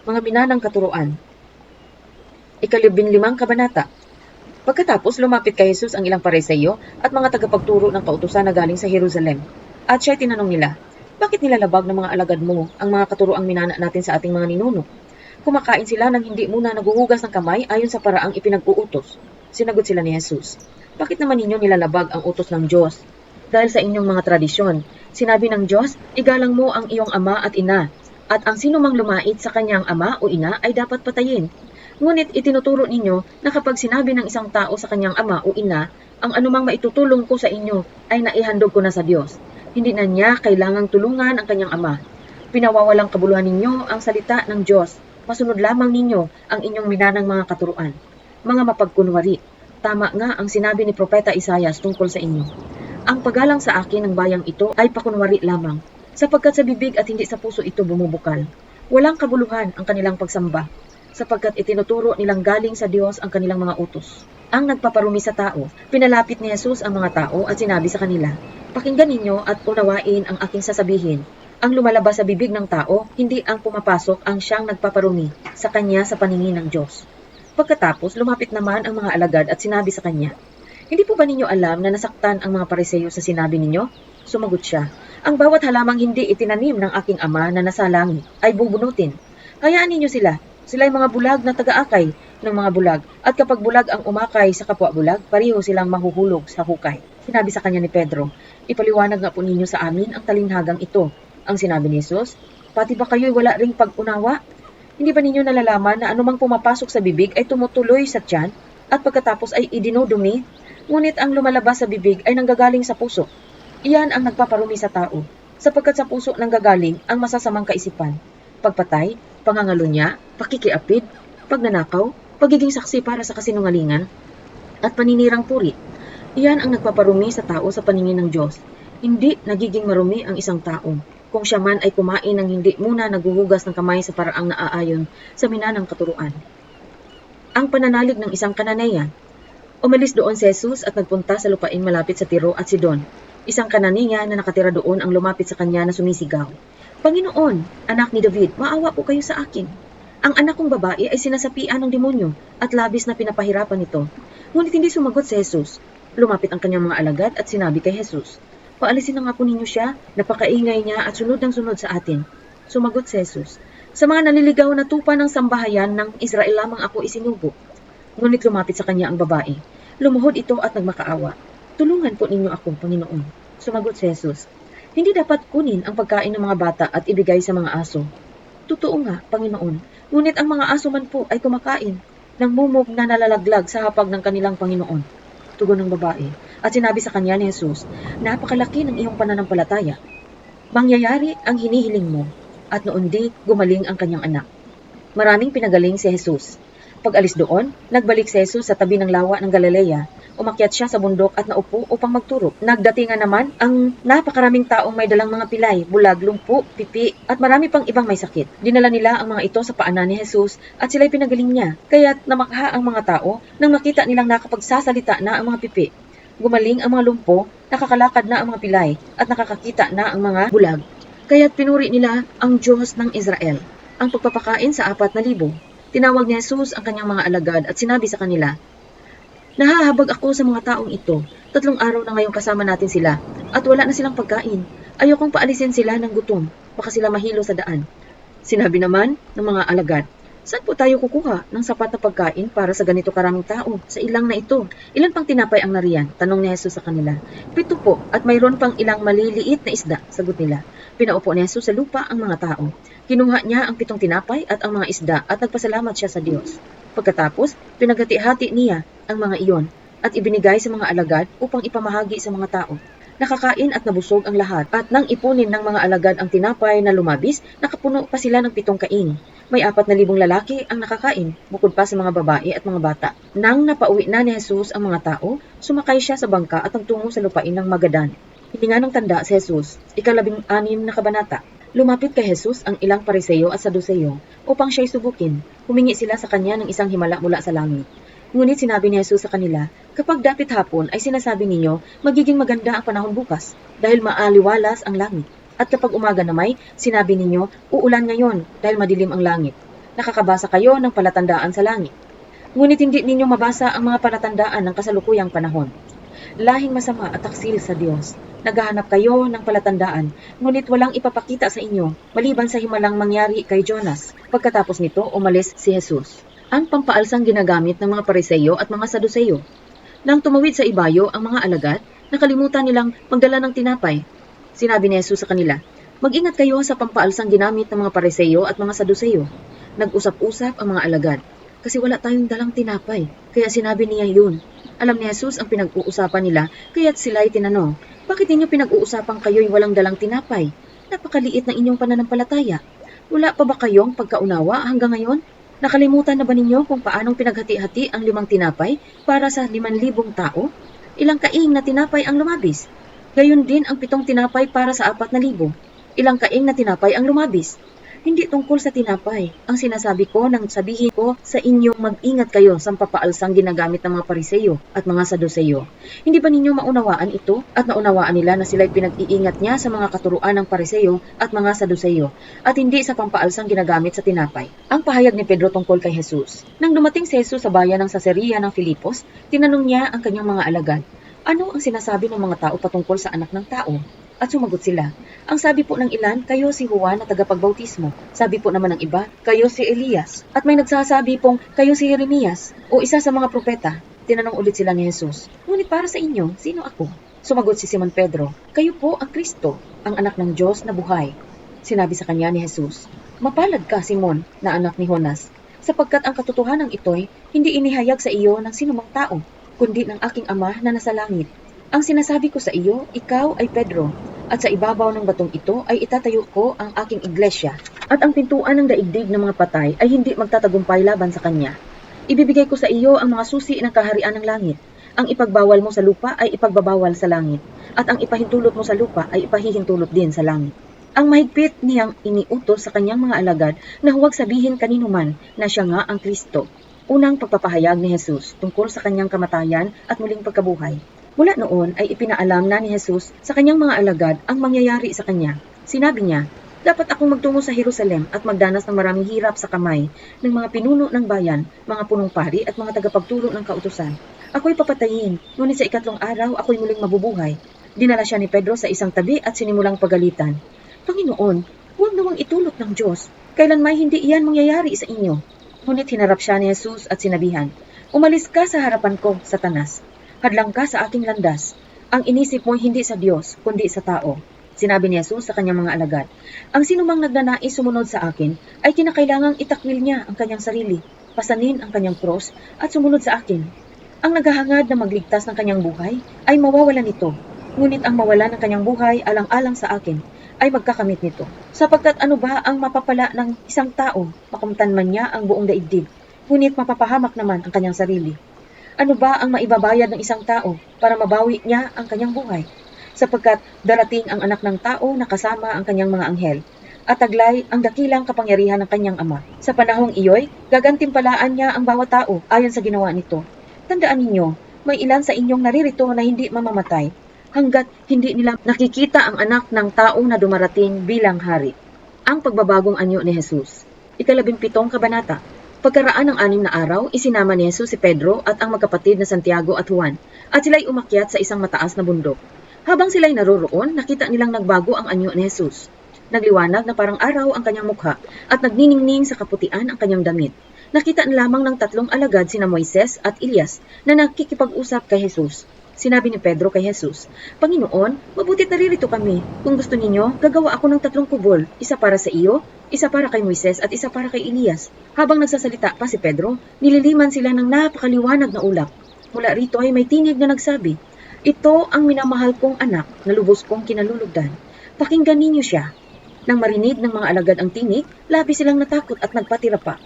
Mga binanang katuruan. Ika-15 kabanata. Pagkatapos lumapit kay Jesus ang ilang Pariseo at mga tagapagturo ng kautusan na galing sa Jerusalem. At siya'y tinanong nila, bakit nilalabag ng mga alagad mo ang mga katuroang minana natin sa ating mga ninuno? Kumakain sila nang hindi muna naguhugas ng kamay ayon sa paraang ipinag-uutos. Sinagot sila ni Jesus, bakit naman ninyo nilalabag ang utos ng Diyos? Dahil sa inyong mga tradisyon, sinabi ng Diyos, igalang mo ang iyong ama at ina, at ang sinumang lumait sa kanyang ama o ina ay dapat patayin. Ngunit itinuturo ninyo na kapag sinabi ng isang tao sa kanyang ama o ina, ang anumang maitutulong ko sa inyo ay naihandog ko na sa Diyos. Hindi na niya kailangang tulungan ang kanyang ama. Pinawawalang kabuluhan ninyo ang salita ng Diyos. Masunod lamang ninyo ang inyong minanang mga katuruan. Mga mapagkunwari, tama nga ang sinabi ni Propeta Isaias tungkol sa inyo. Ang paggalang sa akin ng bayang ito ay pakunwari lamang, sapagkat sa bibig at hindi sa puso ito bumubukal. Walang kabuluhan ang kanilang pagsamba, sapagkat itinuturo nilang galing sa Diyos ang kanilang mga utos. Ang nagpaparumi sa tao, pinalapit ni Jesus ang mga tao at sinabi sa kanila, pakinggan ninyo at unawain ang aking sasabihin. Ang lumalabas sa bibig ng tao, hindi ang pumapasok ang siyang nagpaparumi sa kanya sa paningin ng Diyos. Pagkatapos, lumapit naman ang mga alagad at sinabi sa kanya, hindi po ba ninyo alam na nasaktan ang mga Pariseo sa sinabi ninyo? Sumagot siya, ang bawat halamang hindi itinanim ng aking ama na nasa langit ay bubunutin. Hayaan ninyo sila. Sila'y mga bulag na taga-akay ng mga bulag. At kapag bulag ang umakay sa kapwa bulag, pareho silang mahuhulog sa hukay. Sinabi sa kanya ni Pedro, ipaliwanag nga po ninyo sa amin ang talinhagang ito. Ang sinabi ni Jesus, pati ba kayo'y wala ring pag-unawa? Hindi ba ninyo nalalaman na anumang pumapasok sa bibig ay tumutuloy sa tiyan at pagkatapos ay idinudumi? Ngunit ang lumalabas sa bibig ay nanggagaling sa puso. Iyan ang nagpaparumi sa tao, sapagkat sa puso nanggagaling ang masasamang kaisipan. Pagpatay, pangangalunya, pakikiapid, pagnanakaw, pagiging saksi para sa kasinungalingan, at paninirang puri. Iyan ang nagpaparumi sa tao sa paningin ng Diyos. Hindi nagiging marumi ang isang tao, kung siya man ay kumain ng hindi muna naguhugas ng kamay sa paraang naaayon sa minanang katuruan. Ang pananalig ng isang Kananeya. Umalis doon si Jesus at nagpunta sa lupain malapit sa Tiro at Sidon. Isang Kananeya na nakatira doon ang lumapit sa kanya na sumisigaw, Panginoon, anak ni David, maawa po kayo sa akin. Ang anak kong babae ay sinasapian ng demonyo at labis na pinapahirapan ito. Ngunit hindi sumagot si Jesus. Lumapit ang kanyang mga alagad at sinabi kay Jesus, paalisin na nga po ninyo siya, napakaingay niya at sunod ng sunod sa atin. Sumagot si Jesus, sa mga naliligaw na tupa ng sambahayan ng Israel lamang ako isinubo. Ngunit lumapit sa kanya ang babae. Lumuhod ito at nagmakaawa. Tulungan po ninyo ako, Panginoon. Sumagot si Jesus, hindi dapat kunin ang pagkain ng mga bata at ibigay sa mga aso. Totoo nga, Panginoon. Ngunit ang mga aso man po ay kumakain ng mumog na nalalaglag sa hapag ng kanilang Panginoon. Tugon ng babae. At sinabi sa kanya ni Jesus, napakalaki ng iyong pananampalataya. Mangyayari ang hinihiling mo. At noon di gumaling ang kanyang anak. Maraming pinagaling si Jesus. Pag-alis doon, nagbalik si Jesus sa tabi ng lawa ng Galilea. Umakyat siya sa bundok at naupo upang magturo. Nagdatingan naman ang napakaraming taong may dalang mga pilay, bulag, lumpo, pipi, at marami pang ibang may sakit. Dinala nila ang mga ito sa paanan ni Jesus at sila'y pinagaling niya. Kaya't namakha ang mga tao nang makita nilang nakapagsasalita na ang mga pipi. Gumaling ang mga lumpo, nakakalakad na ang mga pilay, at nakakakita na ang mga bulag. Kaya't pinuri nila ang Diyos ng Israel. Ang pagpapakain sa 4,000. Tinawag ni Jesus ang kanyang mga alagad at sinabi sa kanila, nahahabag ako sa mga taong ito. 3 araw na ngayong kasama natin sila at wala na silang pagkain. Ayokong paalisin sila ng gutom, baka sila mahilo sa daan. Sinabi naman ng mga alagad, saan po tayo kukuha ng sapat na pagkain para sa ganito karaming tao sa ilang na ito? Ilan pang tinapay ang nariyan? Tanong ni Jesus sa kanila. 7 po at mayroon pang ilang maliliit na isda, sagot nila. Pinaupo ni Jesus sa lupa ang mga tao. Kinuha niya ang 7 tinapay at ang mga isda at nagpasalamat siya sa Diyos. Pagkatapos, pinagati-hati niya ang mga iyon at ibinigay sa mga alagad upang ipamahagi sa mga tao. Nakakain at nabusog ang lahat at nang ipunin ng mga alagad ang tinapay na lumabis, nakapuno pa sila ng 7 kain. May 4,000 lalaki ang nakakain, bukod pa sa mga babae at mga bata. Nang napauwi na ni Jesus ang mga tao, sumakay siya sa bangka at nagtungo sa lupain ng Magadan. Hininga ng tanda si Jesus, ika-16 na kabanata. Lumapit kay Jesus ang ilang Pariseo at Saduceo upang siya'y subukin. Humingi sila sa kanya ng isang himala mula sa langit. Ngunit sinabi ni Jesus sa kanila, kapag dapit hapon ay sinasabi ninyo, magiging maganda ang panahon bukas dahil maaliwalas ang langit. At kapag umaga na may, sinabi ninyo, uulan ngayon dahil madilim ang langit. nakakabasa kayo ng palatandaan sa langit. Ngunit hindi ninyo mabasa ang mga palatandaan ng kasalukuyang panahon. Lahing masama at taksil sa Diyos. Naghahanap kayo ng palatandaan, ngunit walang ipapakita sa inyo, maliban sa himalang mangyari kay Jonas. Pagkatapos nito, umalis si Jesus. Ang pampaalsang ginagamit ng mga Pariseyo at mga Saduseyo. Nang tumawid sa ibayo ang mga alagad, nakalimutan nilang magdala ng tinapay. Sinabi ni Jesus sa kanila, "Mag-ingat kayo sa pampaalsang ginamit ng mga Pariseyo at mga Saduseyo." Nag-usap-usap ang mga alagad, kasi wala tayong dalang tinapay, kaya sinabi niya yun. Alam ni Jesus ang pinag-uusapan nila, kaya't sila'y tinanong, "Bakit ninyo pinag-uusapan kayo'y walang dalang tinapay? Napakaliit ng inyong pananampalataya. Wala pa ba kayong pagkaunawa hanggang ngayon? Nakalimutan na ba ninyo kung paanong pinaghati-hati ang 5 tinapay para sa 5,000 tao? Ilang kaing na tinapay ang lumabis? Gayon din ang 7 tinapay para sa 4,000. Ilang kaing na tinapay ang lumabis? Hindi tungkol sa tinapay. Ang sinasabi ko nang sabihin ko sa inyo, mag-ingat kayo sa papaalsang ginagamit ng mga Pariseyo at mga Saduseyo. Hindi ba ninyo maunawaan ito at naunawaan nila na sila'y pinag-iingat niya sa mga katuruan ng Pariseyo at mga Saduseyo at hindi sa pampaalsang ginagamit sa tinapay? Ang pahayag ni Pedro tungkol kay Jesus. Nang dumating si Jesus sa bayan ng Caesarea ng Filipos, tinanong niya ang kanyang mga alagad, "Ano ang sinasabi ng mga tao patungkol sa anak ng tao?" At sumagot sila, "Ang sabi po ng ilan, kayo si Juan na tagapagbautismo. Sabi po naman ng iba, kayo si Elias. At may nagsasabi pong kayo si Jeremias o isa sa mga propeta." Tinanong ulit sila ni Jesus, "Ngunit para sa inyo, sino ako?" Sumagot si Simon Pedro, "Kayo po ang Kristo, ang anak ng Diyos na buhay." Sinabi sa kanya ni Jesus, "Mapalad ka, Simon, na anak ni Jonas, sapagkat ang katotohanan ito'y hindi inihayag sa iyo ng sinumang tao, kundi ng aking Ama na nasa langit. Ang sinasabi ko sa iyo, ikaw ay Pedro, at sa ibabaw ng batong ito ay itatayo ko ang aking iglesia, at ang pintuan ng daigdig ng mga patay ay hindi magtatagumpay laban sa kanya. Ibibigay ko sa iyo ang mga susi ng kaharian ng langit. Ang ipagbawal mo sa lupa ay ipagbabawal sa langit, at ang ipahintulot mo sa lupa ay ipahihintulot din sa langit." Ang mahigpit niyang iniutos sa kanyang mga alagad na huwag sabihin kanino man na siya nga ang Kristo. Unang pagpapahayag ni Jesus tungkol sa kanyang kamatayan at muling pagkabuhay. Mula noon ay ipinaalam na ni Jesus sa kanyang mga alagad ang mangyayari sa kanya. Sinabi niya, "Dapat akong magtungo sa Jerusalem at magdanas ng maraming hirap sa kamay ng mga pinuno ng bayan, mga punong pari at mga tagapagturo ng kautusan. Ako'y papatayin, ngunit sa ikatlong araw ako'y muling mabubuhay." Dinala siya ni Pedro sa isang tabi at sinimulang pagalitan. "Panginoon, huwag nawang itulot ng Diyos. Kailanmay hindi iyan mangyayari sa inyo." Ngunit hinarap siya ni Jesus at sinabihan, "Umalis ka sa harapan ko, Satanas. Hadlang ka sa aking landas. Ang inisip mo'y hindi sa Diyos, kundi sa tao." Sinabi ni Jesus sa kanyang mga alagad, "Ang sinumang nagnanais sumunod sa akin, ay kinakailangang itakwil niya ang kanyang sarili, pasanin ang kanyang cross, at sumunod sa akin. Ang naghahangad na magligtas ng kanyang buhay, ay mawawala nito. Ngunit ang mawala ng kanyang buhay alang-alang sa akin, ay magkakamit nito. Sapagkat ano ba ang mapapala ng isang tao, makamtan man niya ang buong daigdig, ngunit mapapahamak naman ang kanyang sarili? Ano ba ang maibabayad ng isang tao para mabawi niya ang kanyang buhay? Sapagkat darating ang anak ng tao na kasama ang kanyang mga anghel, at taglay ang dakilang kapangyarihan ng kanyang Ama. Sa panahong iyo'y gagantimpalaan niya ang bawat tao ayon sa ginawa nito. Tandaan ninyo, may ilan sa inyong naririto na hindi mamamatay, hanggat hindi nila nakikita ang anak ng tao na dumarating bilang hari." Ang pagbabagong anyo ni Jesus. 17 kabanata. Pagkaraan ng 6 na araw, isinama ni Jesus si Pedro at ang magkapatid na Santiago at Juan, at sila'y umakyat sa isang mataas na bundok. Habang sila'y naroroon, nakita nilang nagbago ang anyo ni Jesus. Nagliwanag na parang araw ang kanyang mukha, at nagniningning sa kaputian ang kanyang damit. Nakita na lamang ng 3 alagad sina Moises at Elias na nakikipag-usap kay Jesus. Sinabi ni Pedro kay Jesus, "Panginoon, mabutit naririto kami. Kung gusto ninyo, gagawa ako ng 3 kubol, isa para sa iyo, isa para kay Moises at isa para kay Elias." Habang nagsasalita pa si Pedro, nililiman sila ng napakaliwanag na ulap. Mula rito ay may tinig na nagsabi, "Ito ang minamahal kong anak na lubos kong kinalulugdan. Pakinggan ninyo siya." Nang marinig ng mga alagad ang tinig, labis silang natakot at nagpatira pa.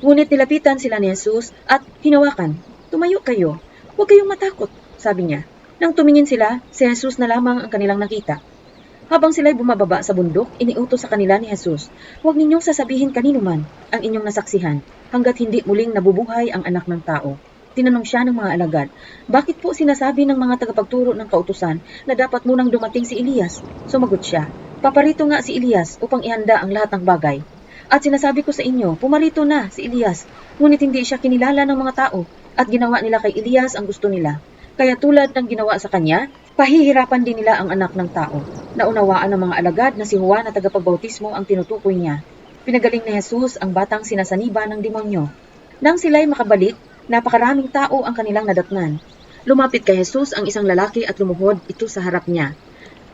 Ngunit nilapitan sila ni Jesus at hinawakan, "Tumayo kayo, huwag kayong matakot," sabi niya. Nang tumingin sila, si Jesus na lamang ang kanilang nakita. Habang sila'y bumababa sa bundok, iniutos sa kanila ni Jesus, "Huwag ninyong sasabihin kanino man ang inyong nasaksihan, hanggat hindi muling nabubuhay ang anak ng tao." Tinanong siya ng mga alagad, "Bakit po sinasabi ng mga tagapagturo ng kautusan na dapat munang dumating si Elias?" Sumagot siya, "Paparito nga si Elias upang ihanda ang lahat ng bagay." At sinasabi ko sa inyo, pumarito na si Elias, ngunit hindi siya kinilala ng mga tao, at ginawa nila kay Elias ang gusto nila. Kaya tulad ng ginawa sa kanya, pahihirapan din nila ang anak ng tao. Naunawaan ng mga alagad na si Juan na tagapagbautismo ang tinutukoy niya. Pinagaling ni Jesus ang batang sinasaniba ng demonyo. Nang sila'y makabalik, napakaraming tao ang kanilang nadatnan. Lumapit kay Jesus ang isang lalaki at lumuhod ito sa harap niya.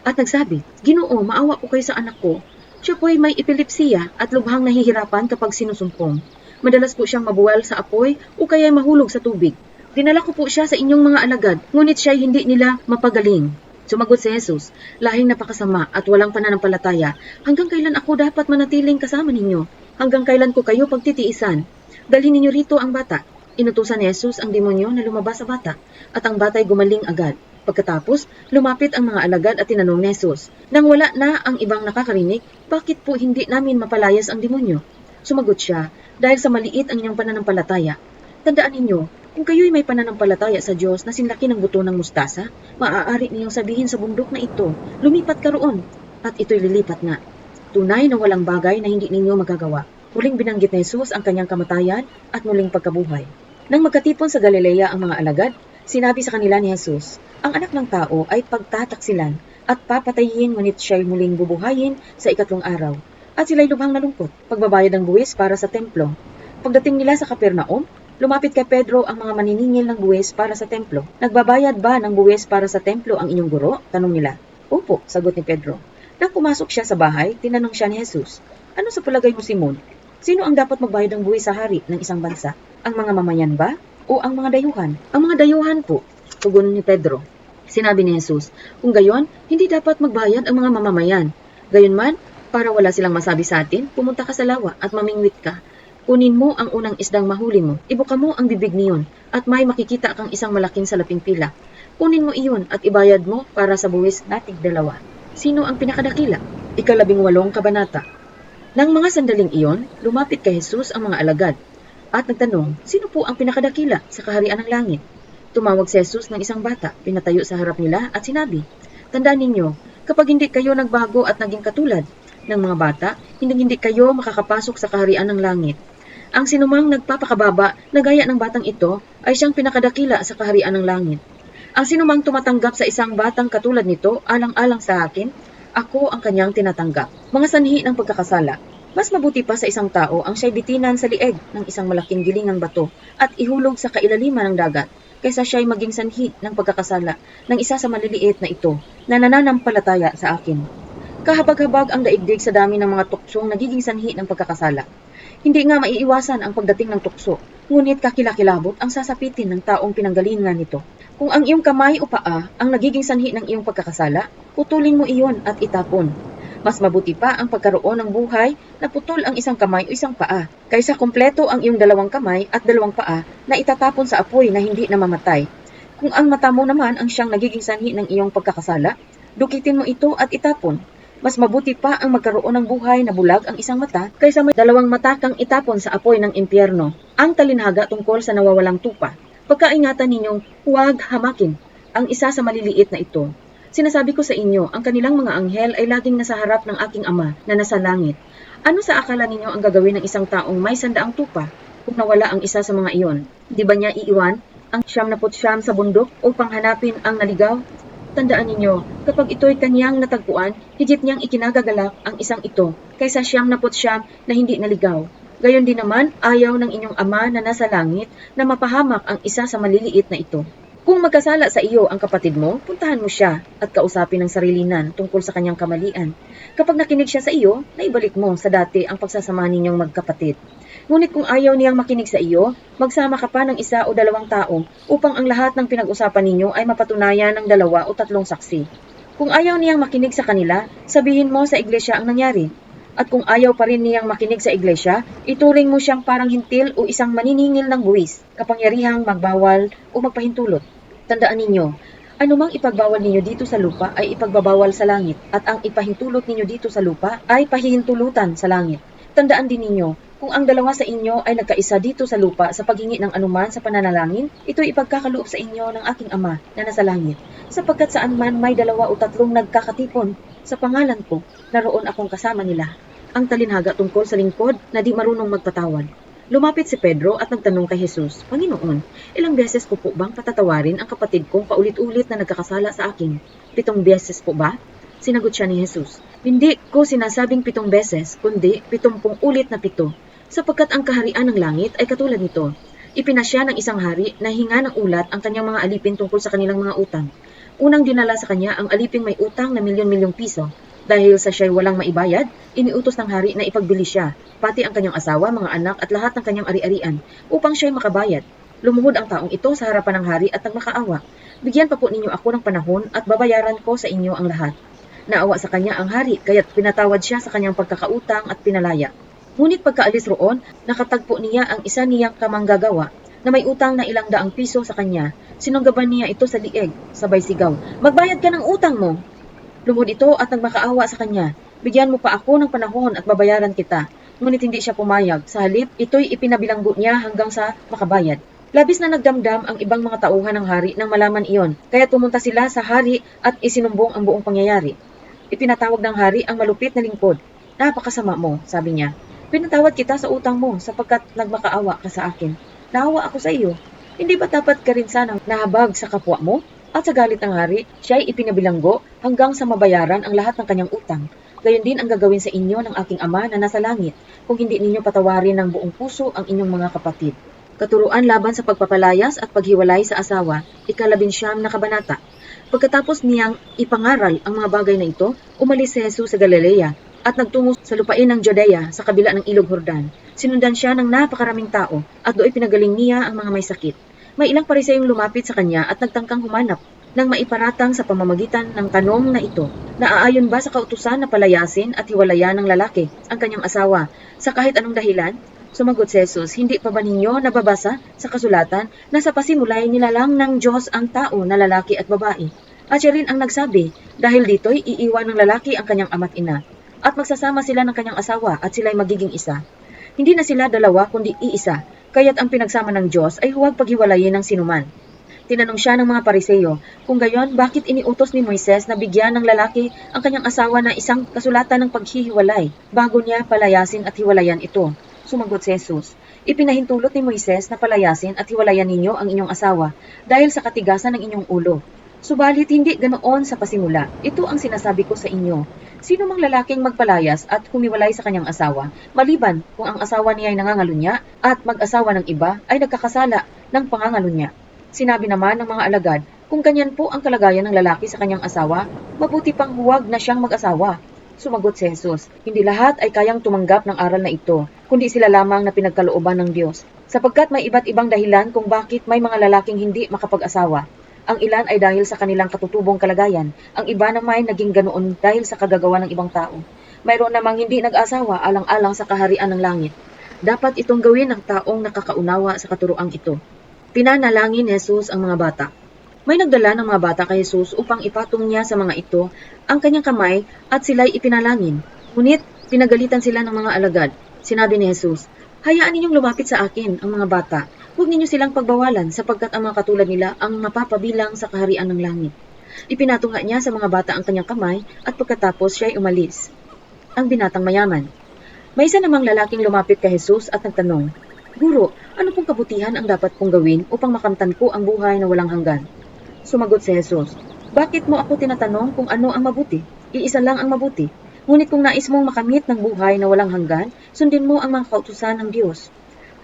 At nagsabi, Ginoo, maawa po kayo sa anak ko. Siya po'y may epilepsiya at lubhang nahihirapan kapag sinusumpong. Madalas po siyang mabuwal sa apoy o kaya'y mahulog sa tubig. Dinala ko po siya sa inyong mga alagad, ngunit siya'y hindi nila mapagaling. Sumagot si Jesus, lahing napakasama at walang pananampalataya. Hanggang kailan ako dapat manatiling kasama ninyo? Hanggang kailan ko kayo pagtitiisan? Dalhin ninyo rito ang bata. Inutusan ni Jesus ang demonyo na lumabas sa bata, at ang bata'y gumaling agad. Pagkatapos, lumapit ang mga alagad at tinanong ni Jesus, nang wala na ang ibang nakakarinig, bakit po hindi namin mapalayas ang demonyo? Sumagot siya, dahil sa maliit ang inyong pananampalataya. Tandaan ninyo, kung kayo'y may pananampalataya sa Diyos na sinlaki ng buto ng mustasa, maaari ninyong sabihin sa bundok na ito, lumipat ka roon, at ito'y lilipat na. Tunay na walang bagay na hindi ninyo magagawa. Muling binanggit ni Jesus ang kanyang kamatayan at muling pagkabuhay. Nang magkatipon sa Galilea ang mga alagad, sinabi sa kanila ni Jesus, ang anak ng tao ay pagtataksilan at papatayin ngunit siya'y muling bubuhayin sa ikatlong araw. At sila'y lubhang nalungkot, pagbabayad ng buwis para sa templo. Pagdating nila sa Capernaum, lumapit kay Pedro ang mga maniningil ng buwis para sa templo. Nagbabayad ba ng buwis para sa templo ang inyong guro? Tanong nila. Opo, sagot ni Pedro. Nang pumasok siya sa bahay, tinanong siya ni Jesus, ano sa palagay mo, Simon? Sino ang dapat magbayad ng buwis sa hari ng isang bansa? Ang mga mamayan ba? O ang mga dayuhan? Ang mga dayuhan po, tugon ni Pedro. Sinabi ni Jesus, kung gayon, hindi dapat magbayad ang mga mamamayan. Gayon man, para wala silang masabi sa atin, pumunta ka sa lawa at mamingwit ka. Kunin mo ang unang isdang mahuli mo, ibuka mo ang bibig niyon, at may makikita kang isang malaking salaping pila. Kunin mo iyon at ibayad mo para sa buwis nating dalawa. Sino ang pinakadakila? 18 kabanata. Nang mga sandaling iyon, lumapit kay Jesus ang mga alagad, at nagtanong, sino po ang pinakadakila sa kaharian ng langit? Tumawag si Jesus ng isang bata, pinatayo sa harap nila at sinabi, tandaan ninyo, kapag hindi kayo nagbago at naging katulad ng mga bata, hindi kayo makakapasok sa kaharian ng langit. Ang sinumang nagpapakababa na gaya ng batang ito ay siyang pinakadakila sa kaharian ng langit. Ang sinumang tumatanggap sa isang batang katulad nito, alang-alang sa akin, ako ang kanyang tinatanggap. Mga sanhi ng pagkakasala. Mas mabuti pa sa isang tao ang siya'y bitinan sa lieg ng isang malaking gilingang bato at ihulog sa kailaliman ng dagat, kaysa siya'y maging sanhi ng pagkakasala ng isa sa maliliit na ito na nananampalataya sa akin. Kahabag-habag ang daigdig sa dami ng mga tuksong nagiging sanhi ng pagkakasala. Hindi nga maiiwasan ang pagdating ng tukso, ngunit kakilakilabot ang sasapitin ng taong pinanggalingan nito. Kung ang iyong kamay o paa ang nagiging sanhi ng iyong pagkakasala, putulin mo iyon at itapon. Mas mabuti pa ang pagkaroon ng buhay na putol ang isang kamay o isang paa, kaysa kumpleto ang iyong 2 kamay at 2 paa na itatapon sa apoy na hindi namamatay. Kung ang mata mo naman ang siyang nagiging sanhi ng iyong pagkakasala, dukitin mo ito at itapon. Mas mabuti pa ang magkaroon ng buhay na bulag ang isang mata kaysa may 2 mata kang itapon sa apoy ng impyerno. Ang talinhaga tungkol sa nawawalang tupa. Pagkaingatan ninyong huwag hamakin ang isa sa maliliit na ito. Sinasabi ko sa inyo, ang kanilang mga anghel ay laging nasa harap ng aking Ama na nasa langit. Ano sa akala ninyo ang gagawin ng isang taong may 100 tupa kung nawala ang isa sa mga iyon? Di ba niya iiwan ang 99 sa bundok upang hanapin ang naligaw? Tandaan ninyo, kapag ito'y kanyang natagpuan, higit niyang ikinagagalak ang isang ito, kaysa 99 na hindi naligaw. Gayon din naman, ayaw ng inyong Ama na nasa langit na mapahamak ang isa sa maliliit na ito. Kung magkasala sa iyo ang kapatid mo, puntahan mo siya at kausapin ng sarilinan tungkol sa kanyang kamalian. Kapag nakinig siya sa iyo, naibalik mo sa dati ang pagsasama ninyong magkapatid. Ngunit kung ayaw niyang makinig sa iyo, magsama ka pa ng 1 o 2 tao upang ang lahat ng pinag-usapan ninyo ay mapatunayan ng 2 o 3 saksi. Kung ayaw niyang makinig sa kanila, sabihin mo sa iglesia ang nangyari. At kung ayaw pa rin niyang makinig sa iglesia, ituring mo siyang parang hintil o isang maniningil ng buwis, kapangyarihang magbawal o magpahintulot. Tandaan ninyo, anumang ipagbawal ninyo dito sa lupa ay ipagbabawal sa langit, at ang ipahintulot ninyo dito sa lupa ay pahihintulutan sa langit. Tandaan din ninyo, kung ang 2 sa inyo ay nagkaisa dito sa lupa sa paghingi ng anuman sa pananalangin, ito'y ipagkakaloob sa inyo ng aking Ama na nasa langit. Sapagkat saan man may 2 o 3 nagkakatipon sa pangalan ko, naroon akong kasama nila. ang talinhaga tungkol sa lingkod na di marunong magpatawad. Lumapit si Pedro at nagtanong kay Jesus, Panginoon, ilang beses ko po bang patatawarin ang kapatid kong paulit-ulit na nagkakasala sa akin? 7 beses po ba? Sinagot siya ni Jesus, Hindi ko sinasabing 7 beses, kundi 70 ulit na 7, sapagkat ang kaharian ng langit ay katulad nito. Ipinasya ng isang hari na hinga ng ulat ang kanyang mga alipin tungkol sa kanilang mga utang. Unang dinala sa kanya ang aliping may utang na milyon-milyong piso. Dahil sa siya'y walang maibayad, iniutos ng hari na ipagbili siya, pati ang kanyang asawa, mga anak at lahat ng kanyang ari-arian, upang siya'y makabayad. Lumuhod ang taong ito sa harapan ng hari at nagmakaawa. Bigyan pa po ninyo ako ng panahon at babayaran ko sa inyo ang lahat. Naawa sa kanya ang hari, kaya't pinatawad siya sa kanyang pagkakautang at pinalaya. Ngunit pagkaalis roon, nakatagpo niya ang isa niyang kamanggagawa na may utang na ilang daang piso sa kanya. Sinunggaban niya ito sa lieg, sabay sigaw, Magbayad ka ng utang mo! Lumuhod ito at nagmakaawa sa kanya, Bigyan mo pa ako ng panahon at babayaran kita. Ngunit hindi siya pumayag, sa halip, ito'y ipinabilanggo niya hanggang sa makabayad. Labis na nagdamdam ang ibang mga tauhan ng hari nang malaman iyon, kaya't pumunta sila sa hari at isinumbong ang buong pangyayari. Ipinatawag ng hari ang malupit na lingkod. Napakasama mo, sabi niya. Pinatawad kita sa utang mo sapagkat nagmakaawa ka sa akin. Naawa ako sa iyo. Hindi ba dapat ka rin sanang nahabag sa kapwa mo? At sa galit ng hari, siya'y ipinabilanggo hanggang sa mabayaran ang lahat ng kanyang utang. Gayon din ang gagawin sa inyo ng aking ama na nasa langit, kung hindi ninyo patawarin ng buong puso ang inyong mga kapatid. Katuruan laban sa pagpapalayas at paghiwalay sa asawa, 19 na kabanata. Pagkatapos niyang ipangaral ang mga bagay na ito, umalis si Jesus sa Galilea at nagtungo sa lupain ng Judea sa kabila ng Ilog Jordan. Sinundan siya ng napakaraming tao at doon pinagaling niya ang mga may sakit. May ilang pariseyong lumapit sa kanya at nagtangkang humanap nang maiparatang sa pamamagitan ng tanong na ito, naaayon ba sa kautusan na palayasin at hiwalayan ng lalaki ang kanyang asawa sa kahit anong dahilan? Sumagot si Jesus, Hindi pa ba ninyo nababasa sa kasulatan na sa pasimulay nilalang ng Diyos ang tao na lalaki at babae? At siya rin ang nagsabi, dahil dito'y iiwan ng lalaki ang kanyang ama't ina, at magsasama sila ng kanyang asawa at sila'y magiging isa. Hindi na sila dalawa kundi iisa, kaya't ang pinagsama ng Diyos ay huwag paghiwalayin ng sinuman. Tinanong siya ng mga pariseyo, kung gayon, bakit iniutos ni Moises na bigyan ng lalaki ang kanyang asawa na isang kasulatan ng paghihiwalay bago niya palayasin at hiwalayan ito? Sumagot si Jesus, Ipinahintulot ni Moises na palayasin at hiwalayan ninyo ang inyong asawa dahil sa katigasan ng inyong ulo. Subalit hindi ganoon sa pasimula. Ito ang sinasabi ko sa inyo. Sino mang lalaking magpalayas at humiwalay sa kanyang asawa, maliban kung ang asawa niya ay nangangalunya at mag-asawa ng iba ay nagkakasala ng pangangalunya. Sinabi naman ng mga alagad, kung kanyan po ang kalagayan ng lalaki sa kanyang asawa, mabuti pang huwag na siyang mag-asawa. Sumagot si Jesus, hindi lahat ay kayang tumanggap ng aral na ito, kundi sila lamang na pinagkalooban ng Diyos. Sapagkat may iba't ibang dahilan kung bakit may mga lalaking hindi makapag-asawa. Ang ilan ay dahil sa kanilang katutubong kalagayan, ang iba naman naging ganoon dahil sa kagagawa ng ibang tao. Mayroon namang hindi nag-asawa alang-alang sa kaharian ng langit. Dapat itong gawin ng taong nakakaunawa sa katuroang ito. Pinanalangin ni Jesus ang mga bata. May nagdala ng mga bata kay Jesus upang ipatong niya sa mga ito ang kanyang kamay at sila'y ipinalangin. Ngunit pinagalitan sila ng mga alagad. Sinabi ni Jesus, Hayaan ninyong lumapit sa akin ang mga bata. Huwag ninyo silang pagbawalan sapagkat ang mga katulad nila ang mapapabilang sa kaharian ng langit. Ipinatunga niya sa mga bata ang kanyang kamay at pagkatapos siya'y umalis. Ang binatang mayaman. May isa namang lalaking lumapit kay Jesus at nagtanong, Guro, ano pong kabutihan ang dapat kong gawin upang makamtan ko ang buhay na walang hanggan? Sumagot si Jesus, Bakit mo ako tinatanong kung ano ang mabuti? Iisa lang ang mabuti. Ngunit kung nais mong makamit ng buhay na walang hanggan, sundin mo ang mga kautusan ng Diyos.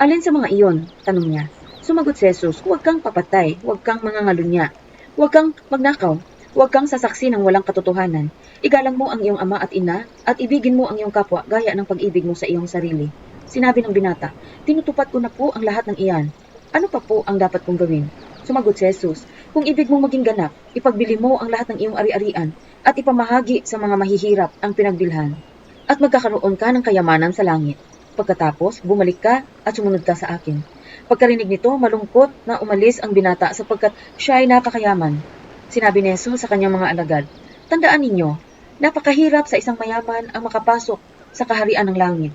Alin sa mga iyon? Tanong niya. Sumagot si Jesus, Huwag kang papatay, huwag kang mangangalunya, huwag kang magnakaw, huwag kang sasaksi ng walang katotohanan. Igalang mo ang iyong ama at ina, at ibigin mo ang iyong kapwa gaya ng pag-ibig mo sa iyong sarili. Sinabi ng binata, Tinutupad ko na po ang lahat ng iyan. Ano pa po ang dapat kong gawin? Sumagot si Jesus, Kung ibig mong maging ganap, ipagbili mo ang lahat ng iyong ari-arian at ipamahagi sa mga mahihirap ang pinagbilhan. At magkakaroon ka ng kayamanan sa langit. Pagkatapos, bumalik ka at sumunod ka sa akin. Pagkarinig nito, malungkot na umalis ang binata sapagkat siya ay napakayaman. Sinabi ni Jesus sa kanyang mga alagad, Tandaan ninyo, napakahirap sa isang mayaman ang makapasok sa kaharian ng langit.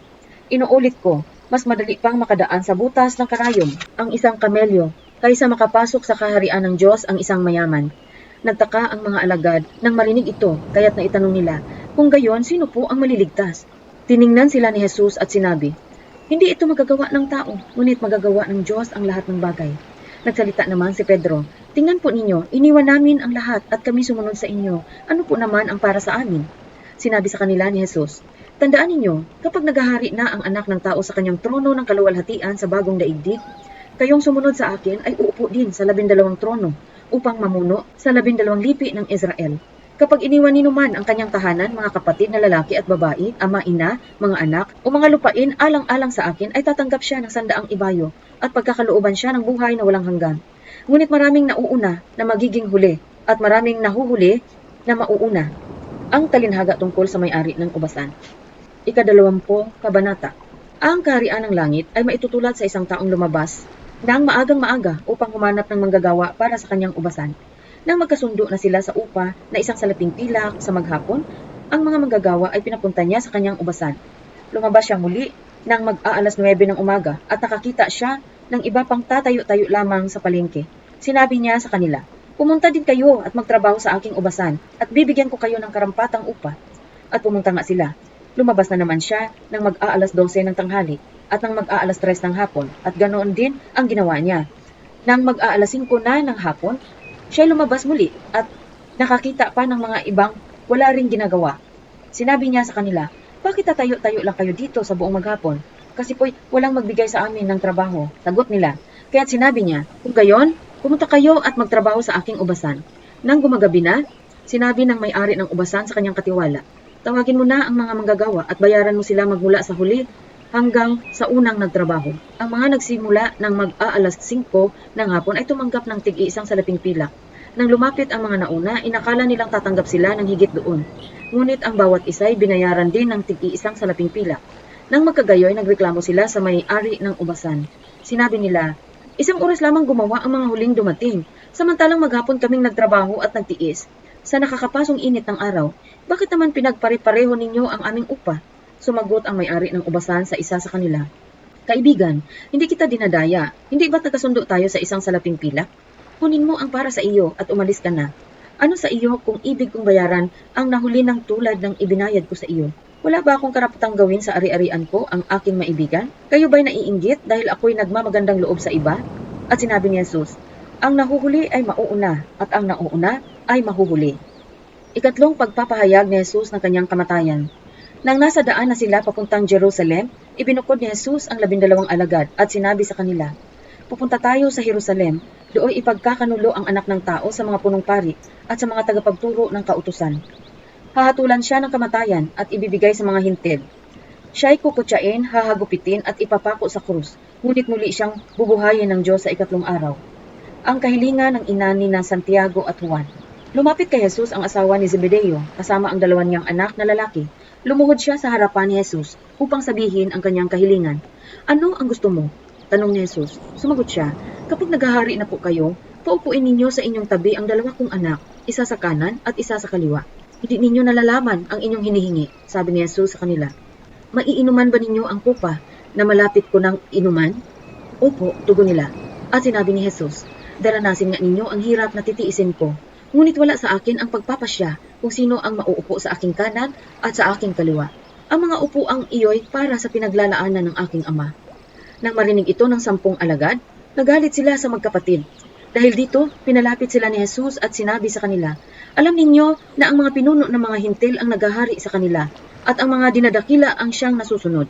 Inuulit ko, mas madali pang makadaan sa butas ng karayom ang isang kamelyo kaysa makapasok sa kaharian ng Diyos ang isang mayaman. Nagtaka ang mga alagad nang marinig ito, kaya't naitanong nila, kung gayon, sino po ang maliligtas? Tiningnan sila ni Jesus at sinabi, "Hindi ito magagawa ng tao, ngunit magagawa ng Diyos ang lahat ng bagay." Nagsalita naman si Pedro, "Tingnan po ninyo, iniwan namin ang lahat at kami sumunod sa inyo. Ano po naman ang para sa amin?" Sinabi sa kanila ni Jesus, "Tandaan ninyo, kapag naghahari na ang anak ng tao sa kanyang trono ng kaluwalhatian sa bagong daigdig, kayong sumunod sa akin ay uupo din sa 12 trono upang mamuno sa 12 lipi ng Israel. Kapag iniwan ni man ang kanyang tahanan, mga kapatid na lalaki at babae, ama, ina, mga anak, o mga lupain alang-alang sa akin, ay tatanggap siya ng 100 ibayo at pagkakalooban siya ng buhay na walang hanggan. Ngunit maraming nauuna na magiging huli at maraming nahuhuli na mauuna." Ang talinhaga tungkol sa may-ari ng ubasan. 20 Kabanata. Ang kaharian ng langit ay maitutulad sa isang taong lumabas ng maagang-maaga upang humanap ng manggagawa para sa kanyang ubasan. Nang magkasundo na sila sa upa na isang salaping pilak sa maghapon, ang mga manggagawa ay pinapunta niya sa kanyang ubasan. Lumabas siya muli nang mag-aalas 9 ng umaga at nakakita siya ng iba pang tatayo-tayo lamang sa palengke. Sinabi niya sa kanila, "Pumunta din kayo at magtrabaho sa aking ubasan at bibigyan ko kayo ng karampatang upa." At pumunta nga sila. Lumabas na naman siya nang mag-aalas 12 ng tanghali at nang mag-aalas 3 ng hapon at ganoon din ang ginawa niya. Nang mag-aalas 5 na ng hapon, siya lumabas muli at nakakita pa ng mga ibang wala ring ginagawa. Sinabi niya sa kanila, "Bakit tatayo-tayo lang kayo dito sa buong maghapon? Kasi po'y walang magbigay sa amin ng trabaho." Sagot nila. Kaya't sinabi niya, "Kung gayon, pumunta kayo at magtrabaho sa aking ubasan." Nang gumagabi na, sinabi ng may-ari ng ubasan sa kanyang katiwala, "Tawagin mo na ang mga manggagawa at bayaran mo sila magmula sa huli hanggang sa unang nagtrabaho." Ang mga nagsimula ng mag-aalas 5 ng hapon ay tumanggap ng tig-iisang salaping pilak. Nang lumapit ang mga nauna, inakala nilang tatanggap sila ng higit doon. Ngunit ang bawat isa ay binayaran din ng tig-iisang salaping pilak. Nang magkagayoy, nagreklamo sila sa may-ari ng ubasan. Sinabi nila, "Isang oras lamang gumawa ang mga huling dumating, samantalang maghapon kaming nagtrabaho at nagtiis. Sa nakakapasong init ng araw, bakit naman pinagpare-pareho ninyo ang aming upa?" Sumagot ang may-ari ng ubasan sa isa sa kanila, "Kaibigan, hindi kita dinadaya. Hindi ba't nagkasundo tayo sa isang salaping pilak? Kunin mo ang para sa iyo at umalis ka na. Ano sa iyo kung ibig kong bayaran ang nahuli ng tulad ng ibinayad ko sa iyo? Wala ba akong karapatang gawin sa ari-arian ko ang aking maibigan? Kayo ba'y naiinggit dahil ako'y nagmamagandang loob sa iba?" At sinabi ni Jesus, "Ang nahuhuli ay mauuna at ang nauuna ay mahuhuli." Ikatlong pagpapahayag ni Jesus ng kanyang kamatayan. Nang nasa daan na sila papuntang Jerusalem, ibinukod ni Jesus ang 12 alagad at sinabi sa kanila, "Pupunta tayo sa Jerusalem, dooy ipagkakanulo ang anak ng tao sa mga punong pari at sa mga tagapagturo ng kautusan. Hahatulan siya ng kamatayan at ibibigay sa mga hinted. Siya'y kukutsain, hahagupitin at ipapako sa krus, ngunit muli siyang bubuhayin ng Diyos sa 3 araw." Ang kahilingan ng ina ni Santiago at Juan. Lumapit kay Jesus ang asawa ni Zebedeo kasama ang 2 niyang anak na lalaki. Lumuhod siya sa harapan ni Jesus upang sabihin ang kanyang kahilingan. "Ano ang gusto mo?" tanong ni Jesus. Sumagot siya, "Kapag naghahari na po kayo, paupuin ninyo sa inyong tabi ang 2 kong anak, isa sa kanan at isa sa kaliwa. Hindi ninyo nalalaman ang inyong hinihingi," sabi ni Jesus sa kanila. "Maiinuman ba ninyo ang kupa na malapit ko ng inuman?" "Opo," tugon nila. At sinabi ni Jesus, "Daranasin nga ninyo ang hirap na titiisin ko. Ngunit wala sa akin ang pagpapasya kung sino ang mauupo sa aking kanan at sa aking kaliwa. Ang mga upuang iyo'y para sa pinaglalaanan ng aking ama." Nang marinig ito ng 10 alagad, nagalit sila sa magkapatid. Dahil dito, pinalapit sila ni Jesus at sinabi sa kanila, "Alam ninyo na ang mga pinuno ng mga hintil ang naghahari sa kanila at ang mga dinadakila ang siyang nasusunod.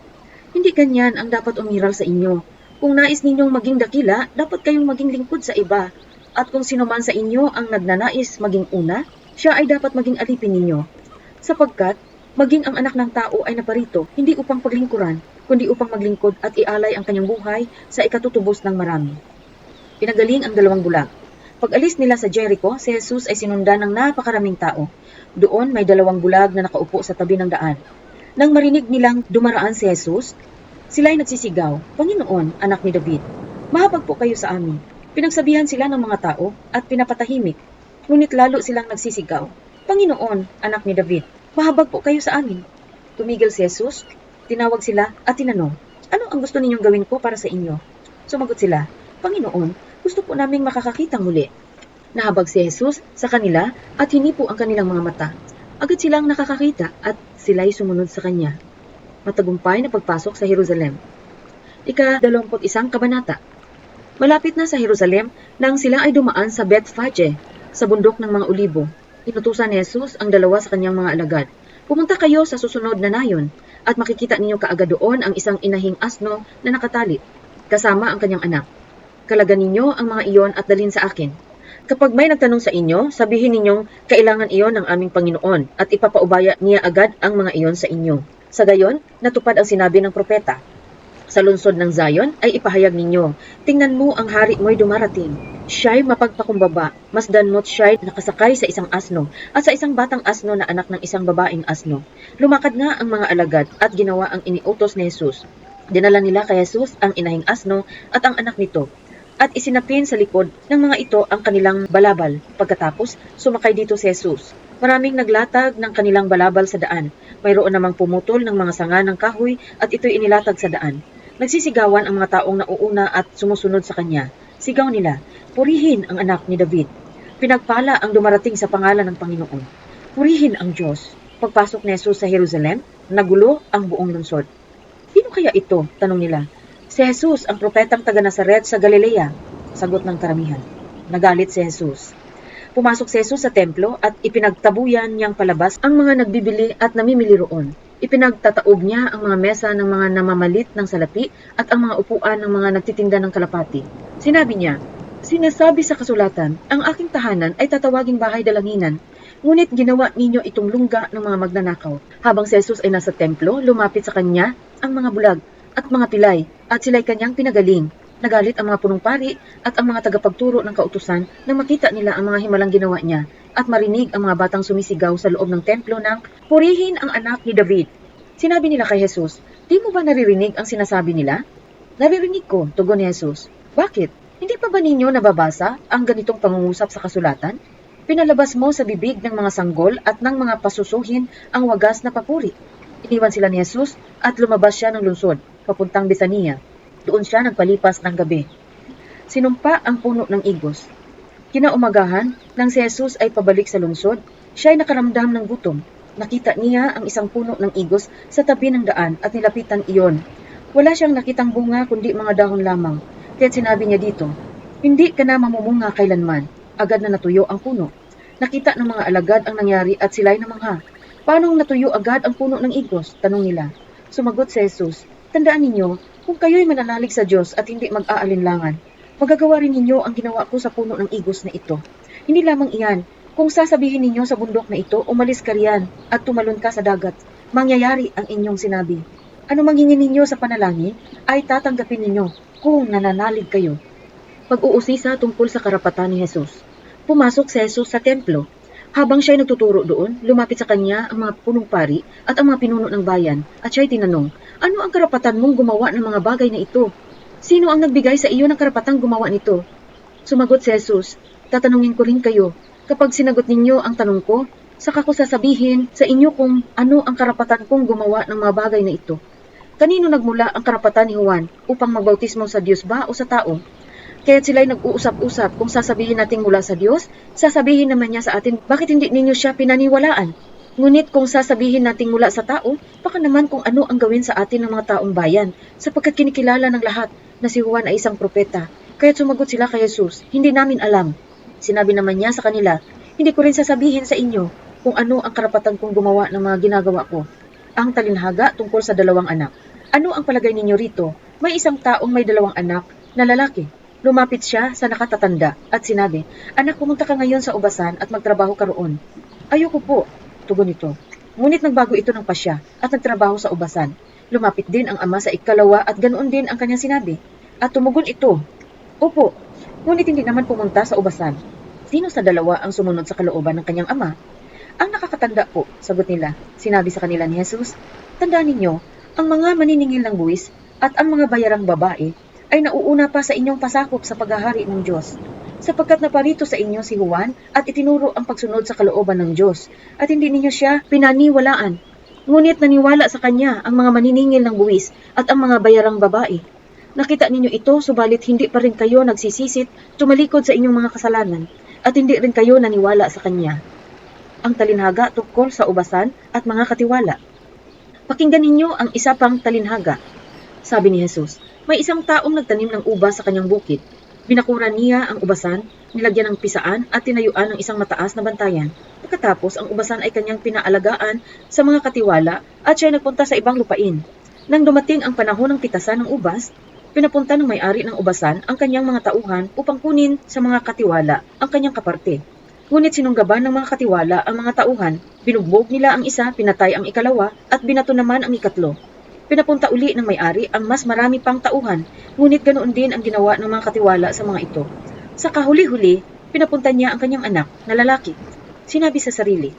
Hindi ganyan ang dapat umiral sa inyo. Kung nais ninyong maging dakila, dapat kayong maging lingkod sa iba. At kung sino man sa inyo ang nagnanais maging una, siya ay dapat maging alipin ninyo. Sapagkat maging ang anak ng tao ay naparito, hindi upang paglingkuran, kundi upang maglingkod at ialay ang kanyang buhay sa ikatutubos ng marami." Pinagaling ang 2 bulag. Pag-alis nila sa Jericho, si Jesus ay sinundan ng napakaraming tao. Doon may 2 bulag na nakaupo sa tabi ng daan. Nang marinig nilang dumaraan si Jesus, sila'y nagsisigaw, "Panginoon, anak ni David, mahabag po kayo sa amin." Pinagsabihan sila ng mga tao at pinapatahimik, ngunit lalo silang nagsisigaw, "Panginoon, anak ni David, mahabag po kayo sa amin." Tumigil si Jesus, tinawag sila at tinanong, "Ano ang gusto ninyong gawin ko para sa inyo?" Sumagot sila, "Panginoon, gusto po naming makakakita muli." Nahabag si Jesus sa kanila at hinipo ang kanilang mga mata. Agad silang nakakakita at sila'y sumunod sa kanya. Matagumpay na pagpasok sa Jerusalem. Ika-21 kabanata. Malapit na sa Jerusalem nang sila ay dumaan sa Bethphage, sa bundok ng mga olibo. Inutusan ni Jesus ang dalawa sa kanyang mga alagad. Pumunta kayo sa susunod na nayon at makikita ninyo kaagad doon ang isang inahing asno na nakatali, kasama ang kanyang anak. Kalagan ninyo ang mga iyon at dalhin sa akin. Kapag may nagtanong sa inyo, sabihin ninyong kailangan iyon ng aming Panginoon at ipapaubaya niya agad ang mga iyon sa inyo. Sa gayon, natupad ang sinabi ng propeta. Sa lungsod ng Zion ay ipahayag ninyo, tingnan mo ang hari mo'y dumarating. Siya'y mapagpakumbaba, masdan mo't siya'y nakasakay sa isang asno at sa isang batang asno na anak ng isang babaeng asno. Lumakad nga ang mga alagad at ginawa ang iniutos ni Jesus. Dinala nila kay Jesus ang inahing asno at ang anak nito, at isinapin sa likod ng mga ito ang kanilang balabal. Pagkatapos, sumakay dito si Jesus. Maraming naglatag ng kanilang balabal sa daan. Mayroon namang pumutol ng mga sanga ng kahoy at ito'y inilatag sa daan. Nagsisigawan ang mga taong nauuna at sumusunod sa kanya. Sigaw nila, purihin ang anak ni David. Pinagpala ang dumarating sa pangalan ng Panginoon. Purihin ang Diyos. Pagpasok ni Jesus sa Jerusalem, nagulo ang buong lungsod. Sino kaya ito? Tanong nila. Si Jesus, ang propetang taga Nazaret sa Galilea, sagot ng karamihan. Nagalit si Jesus. Pumasok si Jesus sa templo at ipinagtabuyan niyang palabas ang mga nagbibili at namimili roon. Ipinagtataob niya ang mga mesa ng mga namamalit ng salapi at ang mga upuan ng mga nagtitinda ng kalapati. Sinabi niya, sinasabi sa kasulatan, ang aking tahanan ay tatawaging bahay dalanginan, ngunit ginawa ninyo itong lungga ng mga magnanakaw. Habang si Jesus ay nasa templo, lumapit sa kanya ang mga bulag at mga pilay, at sila'y kanyang pinagaling. Nagalit ang mga punong pari at ang mga tagapagturo ng kautusan nang makita nila ang mga himalang ginawa niya at marinig ang mga batang sumisigaw sa loob ng templo ng purihin ang anak ni David. Sinabi nila kay Jesus, di mo ba naririnig ang sinasabi nila? Naririnig ko, tugon ni Jesus. Bakit? Hindi pa ba ninyo nababasa ang ganitong pangungusap sa kasulatan? Pinalabas mo sa bibig ng mga sanggol at ng mga pasusuhin ang wagas na papuri. Iniwan sila ni Jesus at lumabas siya ng lungsod, papuntang Betania. Doon siya nagpalipas ng gabi. Sinumpa ang puno ng igos. Kinaumagahan, nang si Jesus ay pabalik sa lungsod, siya ay nakaramdam ng gutom. Nakita niya ang isang puno ng igos sa tabi ng daan at nilapitan iyon. Wala siyang nakitang bunga kundi mga dahon lamang. Kaya't sinabi niya dito, hindi ka na mamumunga kailanman. Agad na natuyo ang puno. Nakita ng mga alagad ang nangyari at sila'y namangha. Paanong natuyo agad ang puno ng igos? Tanong nila. Sumagot si Jesus, tandaan ninyo, kung kayo'y mananalig sa Diyos at hindi mag-aalinlangan, magagawa rin ninyo ang ginawa ko sa puno ng igos na ito. Hindi lamang iyan, kung sasabihin ninyo sa bundok na ito, umalis ka riyan at tumalon ka sa dagat, mangyayari ang inyong sinabi. Ano manghingin ninyo sa panalangin, ay tatanggapin ninyo kung nananalig kayo. Pag-uusisa tungkol sa karapatan ni Jesus. Pumasok si Jesus sa templo. Habang siya'y nagtuturo doon, lumapit sa kanya ang mga punong pari at ang mga pinuno ng bayan at siya'y tinanong, ano ang karapatan mong gumawa ng mga bagay na ito? Sino ang nagbigay sa iyo ng karapatang gumawa nito? Sumagot si Jesus, tatanungin ko rin kayo. Kapag sinagot ninyo ang tanong ko, saka ko sasabihin sa inyo kung ano ang karapatan kong gumawa ng mga bagay na ito. Kanino nagmula ang karapatan ni Juan upang magbautismo sa Diyos ba o sa tao? Kaya't sila'y nag-uusap-usap kung sasabihin nating mula sa Diyos, sasabihin naman niya sa atin, bakit hindi ninyo siya pinaniwalaan? Ngunit kung sasabihin nating mula sa tao, baka naman kung ano ang gawin sa atin ng mga taong bayan, sapagkat kinikilala ng lahat na si Juan ay isang propeta. Kaya't sumagot sila kay Jesus, hindi namin alam. Sinabi naman niya sa kanila, hindi ko rin sasabihin sa inyo kung ano ang karapatan kong gumawa ng mga ginagawa ko. Ang talinhaga tungkol sa dalawang anak. Ano ang palagay ninyo rito? May isang taong may dalawang anak na lalaki. Lumapit siya sa nakatatanda at sinabi, anak, pumunta ka ngayon sa ubasan at magtrabaho ka roon. Ayoko po, tugon nito. Ngunit nagbago ito ng pasya at nagtrabaho sa ubasan. Lumapit din ang ama sa ikalawa at ganoon din ang kanyang sinabi. At tumugon ito, opo, ngunit hindi naman pumunta sa ubasan. Sino sa dalawa ang sumunod sa kalooban ng kanyang ama? Ang nakakatanda po, sagot nila. Sinabi sa kanila ni Jesus, tandaan ninyo, ang mga maniningil ng buwis at ang mga bayarang babae ay nauuna pa sa inyong pasakop sa paghahari ng Diyos, sapagkat naparito sa inyo si Juan at itinuro ang pagsunod sa kalooban ng Diyos, at hindi ninyo siya pinaniwalaan. Ngunit naniwala sa kanya ang mga maniningil ng buwis at ang mga bayarang babae. Nakita ninyo ito, subalit hindi pa rin kayo nagsisisit, tumalikod sa inyong mga kasalanan, at hindi rin kayo naniwala sa kanya. Ang talinhaga tungkol sa ubasan at mga katiwala. Pakinggan ninyo ang isa pang talinhaga. Sabi ni Jesus, may isang taong nagtanim ng ubas sa kanyang bukid. Binakuran niya ang ubasan, nilagyan ng pisaan at tinayuan ng isang mataas na bantayan. Pagkatapos, ang ubasan ay kanyang pinaalagaan sa mga katiwala at siya ay nagpunta sa ibang lupain. Nang dumating ang panahon ng pitasan ng ubas, pinapunta ng may-ari ng ubasan ang kanyang mga tauhan upang kunin sa mga katiwala ang kanyang kaparte. Ngunit sinunggaban ng mga katiwala ang mga tauhan. Binugbog nila ang isa, pinatay ang ikalawa at binato naman ang ikatlo. Pinapunta uli ng may-ari ang mas marami pang tauhan, ngunit ganoon din ang ginawa ng mga katiwala sa mga ito. Sa kahuli-huli, pinapunta niya ang kanyang anak na lalaki. Sinabi sa sarili,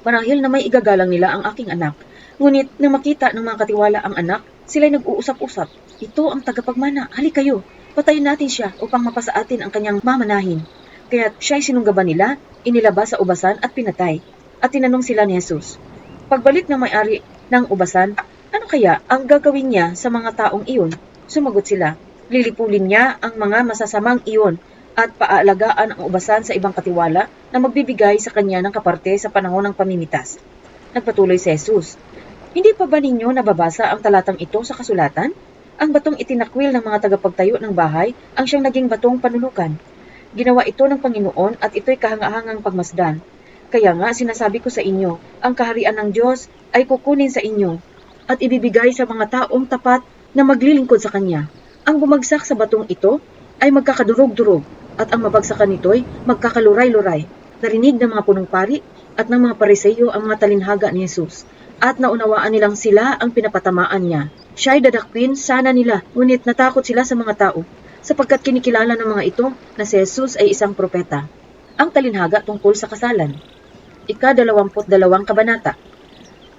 marahil na may igagalang nila ang aking anak. Ngunit nang makita ng mga katiwala ang anak, sila'y nag-uusap-usap. Ito ang tagapagmana, hali kayo, patayin natin siya upang mapasa atin ang kanyang mamanahin. Kaya't siya'y sinunggaban nila, inilabas sa ubasan at pinatay. At tinanong sila ni Jesus, pagbalik ng may-ari ng ubasan, ano kaya ang gagawin niya sa mga taong iyon? Sumagot sila, lilipulin niya ang mga masasamang iyon at paaalagaan ang ubasan sa ibang katiwala na magbibigay sa kanya ng kaparte sa panahon ng pamimitas. Nagpatuloy si Jesus, hindi pa ba ninyo nababasa ang talatang ito sa kasulatan? Ang batong itinakwil ng mga tagapagtayo ng bahay ang siyang naging batong panulukan. Ginawa ito ng Panginoon at ito'y kahangahangang pagmasdan. Kaya nga sinasabi ko sa inyo, ang kaharian ng Diyos ay kukunin sa inyo at ibibigay sa mga taong tapat na maglilingkod sa Kanya. Ang bumagsak sa batong ito ay magkakadurog-durog at ang mabagsakan nito'y magkakaluray-luray. Narinig ng mga punong pari at ng mga pariseyo ang mga talinhaga ni Jesus at naunawaan nilang sila ang pinapatamaan niya. Siya'y dadakwin sana nila, ngunit natakot sila sa mga tao sapagkat kinikilala ng mga ito na si Jesus ay isang propeta. Ang talinhaga tungkol sa kasalan. Ika-22 kabanata.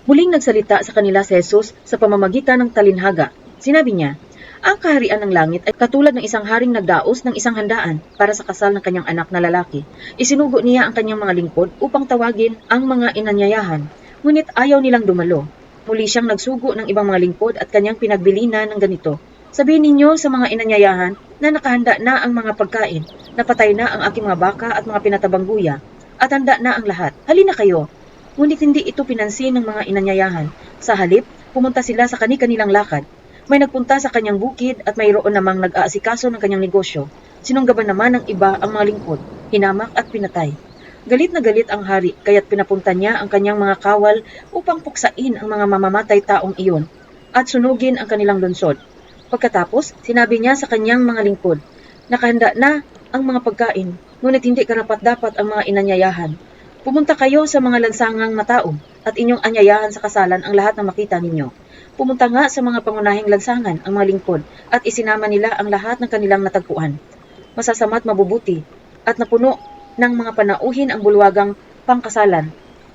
Muling nagsalita sa kanila si Jesus sa pamamagitan ng talinhaga. Sinabi niya, ang kaharian ng langit ay katulad ng isang haring nagdaos ng isang handaan para sa kasal ng kanyang anak na lalaki. Isinugo niya ang kanyang mga lingkod upang tawagin ang mga inanyayahan, ngunit ayaw nilang dumalo. Muli siyang nagsugo ng ibang mga lingkod at kanyang pinagbilinan ng ganito, sabihin ninyo sa mga inanyayahan na nakahanda na ang mga pagkain, napatay na ang aking mga baka at mga pinatabang guya, at handa na ang lahat. Halina kayo. Ngunit hindi ito pinansin ng mga inanyayahan. Sa halip, pumunta sila sa kani-kanilang lakad. May nagpunta sa kanyang bukid at mayroon namang nag-aasikaso ng kanyang negosyo. Sinunggaban naman ng iba ang mga lingkod, hinamak at pinatay. Galit na galit ang hari, kaya't pinapunta niya ang kanyang mga kawal upang puksain ang mga mamamatay taong iyon at sunugin ang kanilang lungsod. Pagkatapos, sinabi niya sa kanyang mga lingkod, nakahanda na ang mga pagkain, ngunit hindi karapat-dapat ang mga inanyayahan. Pumunta kayo sa mga lansangang matao at inyong anyayahan sa kasalan ang lahat ng makita ninyo. Pumunta nga sa mga pangunahing lansangan ang mga lingkod at isinama nila ang lahat ng kanilang natagpuan. Masasama't mabubuti at napuno ng mga panauhin ang bulwagang pangkasalan.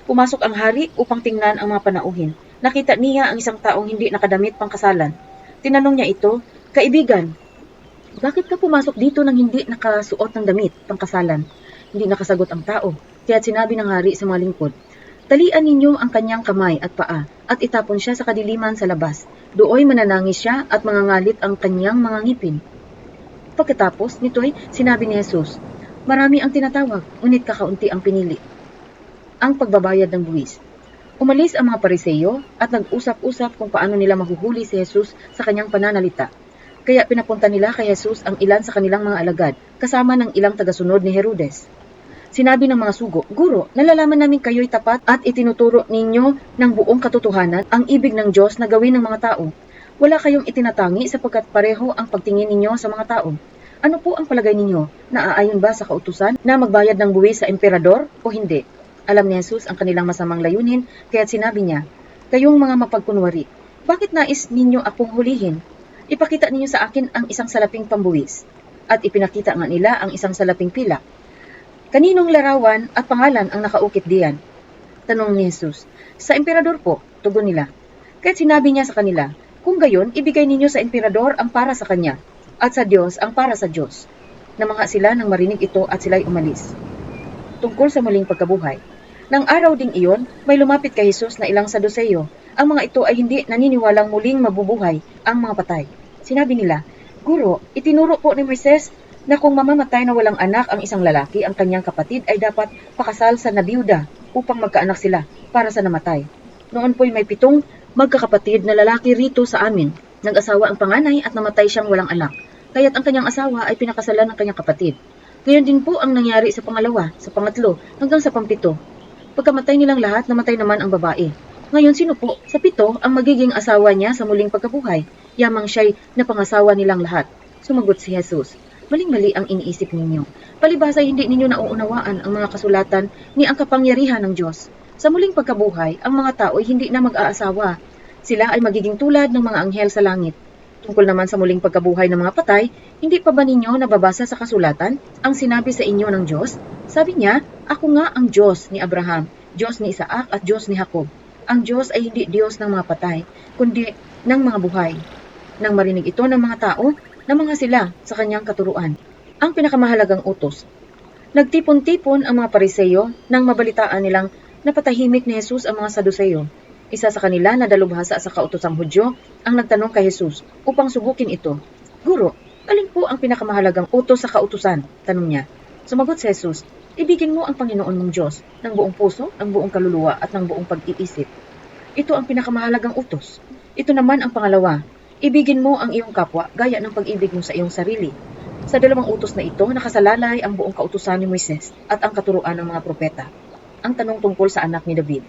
Pumasok ang hari upang tingnan ang mga panauhin. Nakita niya ang isang taong hindi nakadamit pangkasalan. Tinanong niya ito, kaibigan, bakit ka pumasok dito nang hindi nakasuot ng damit pangkasalan? Hindi nakasagot ang tao. Kaya't sinabi ng hari sa mga lingkod, talian ninyo ang kanyang kamay at paa at itapon siya sa kadiliman sa labas. Dooy mananangis siya at mangangalit ang kanyang mga ngipin. Pagkatapos nito'y sinabi ni Jesus, marami ang tinatawag, ngunit kakaunti ang pinili. Ang pagbabayad ng buwis. Umalis ang mga pariseyo at nag-usap-usap kung paano nila mahuhuli si Jesus sa kanyang pananalita. Kaya pinapunta nila kay Jesus ang ilan sa kanilang mga alagad, kasama ng ilang tagasunod ni Herodes. Sinabi ng mga sugo, Guro, nalalaman namin kayo'y tapat at itinuturo ninyo ng buong katotohanan ang ibig ng Diyos na gawin ng mga tao. Wala kayong itinatangi sapagkat pareho ang pagtingin ninyo sa mga tao. Ano po ang palagay ninyo? Naaayon ba sa kautusan na magbayad ng buwis sa emperador o hindi? Alam ni Jesus ang kanilang masamang layunin, kaya't sinabi niya, kayong mga mapagkunwari, bakit nais ninyo akong hulihin? Ipakita ninyo sa akin ang isang salaping pambuwis. At ipinakita nga nila ang isang salaping pilak. Kaninong larawan at pangalan ang nakaukit diyan? Tanong ni Jesus. Sa emperador po, tugon nila. Kaya't sinabi niya sa kanila, kung gayon, ibigay ninyo sa emperador ang para sa kanya, at sa Diyos ang para sa Diyos. Namangha sila nang marinig ito at sila'y umalis. Tungkol sa muling pagkabuhay. Nang araw ding iyon, may lumapit kay Jesus na ilang Saduseyo. Ang mga ito ay hindi naniniwalang muling mabubuhay ang mga patay. Sinabi nila, Guro, itinuro po ni Moises na kung mamamatay na walang anak ang isang lalaki, ang kanyang kapatid ay dapat pakasal sa nabiyuda upang magkaanak sila para sa namatay. Noon po'y may 7 magkakapatid na lalaki rito sa amin. Nag-asawa ang panganay at namatay siyang walang anak, kaya't ang kanyang asawa ay pinakasalan ng kanyang kapatid. Gayon din po ang nangyari sa pangalawa, sa pangatlo, hanggang sa pampito. Pagkamatay nilang lahat, namatay naman ang babae. Ngayon sino po sa pito ang magiging asawa niya sa muling pagkabuhay? Yamang siya'y napangasawa nilang lahat. Sumagot si Jesus, maling-mali ang iniisip ninyo. Palibhasa hindi ninyo nauunawaan ang mga kasulatan ni ang kapangyarihan ng Diyos. Sa muling pagkabuhay, ang mga tao ay hindi na mag-aasawa. Sila ay magiging tulad ng mga anghel sa langit. Tungkol naman sa muling pagkabuhay ng mga patay, hindi pa ba ninyo nababasa sa kasulatan ang sinabi sa inyo ng Diyos? Sabi niya, ako nga ang Diyos ni Abraham, Diyos ni Isaac at Diyos ni Jacob. Ang Diyos ay hindi Diyos ng mga patay, kundi ng mga buhay. Nang marinig ito ng mga tao, namangha sila sa kanyang katuruan. Ang pinakamahalagang utos. Nagtipon-tipon ang mga Pariseyo nang mabalitaan nilang napatahimik ni Jesus ang mga Saduseyo. Isa sa kanila na dalubhasa sa kautosang Hudyo ang nagtanong kay Jesus upang subukin ito. Guro, alin po ang pinakamahalagang utos sa kautusan? Tanong niya. Sumagot si Jesus, ibigin mo ang Panginoon mong Diyos ng buong puso, ng buong kaluluwa at ng buong pag-iisip. Ito ang pinakamahalagang utos. Ito naman ang pangalawa, ibigin mo ang iyong kapwa gaya ng pag-ibig mo sa iyong sarili. Sa dalawang utos na ito, nakasalalay ang buong kautusan ni Moises at ang katuruan ng mga propeta. Ang tanong tungkol sa anak ni David.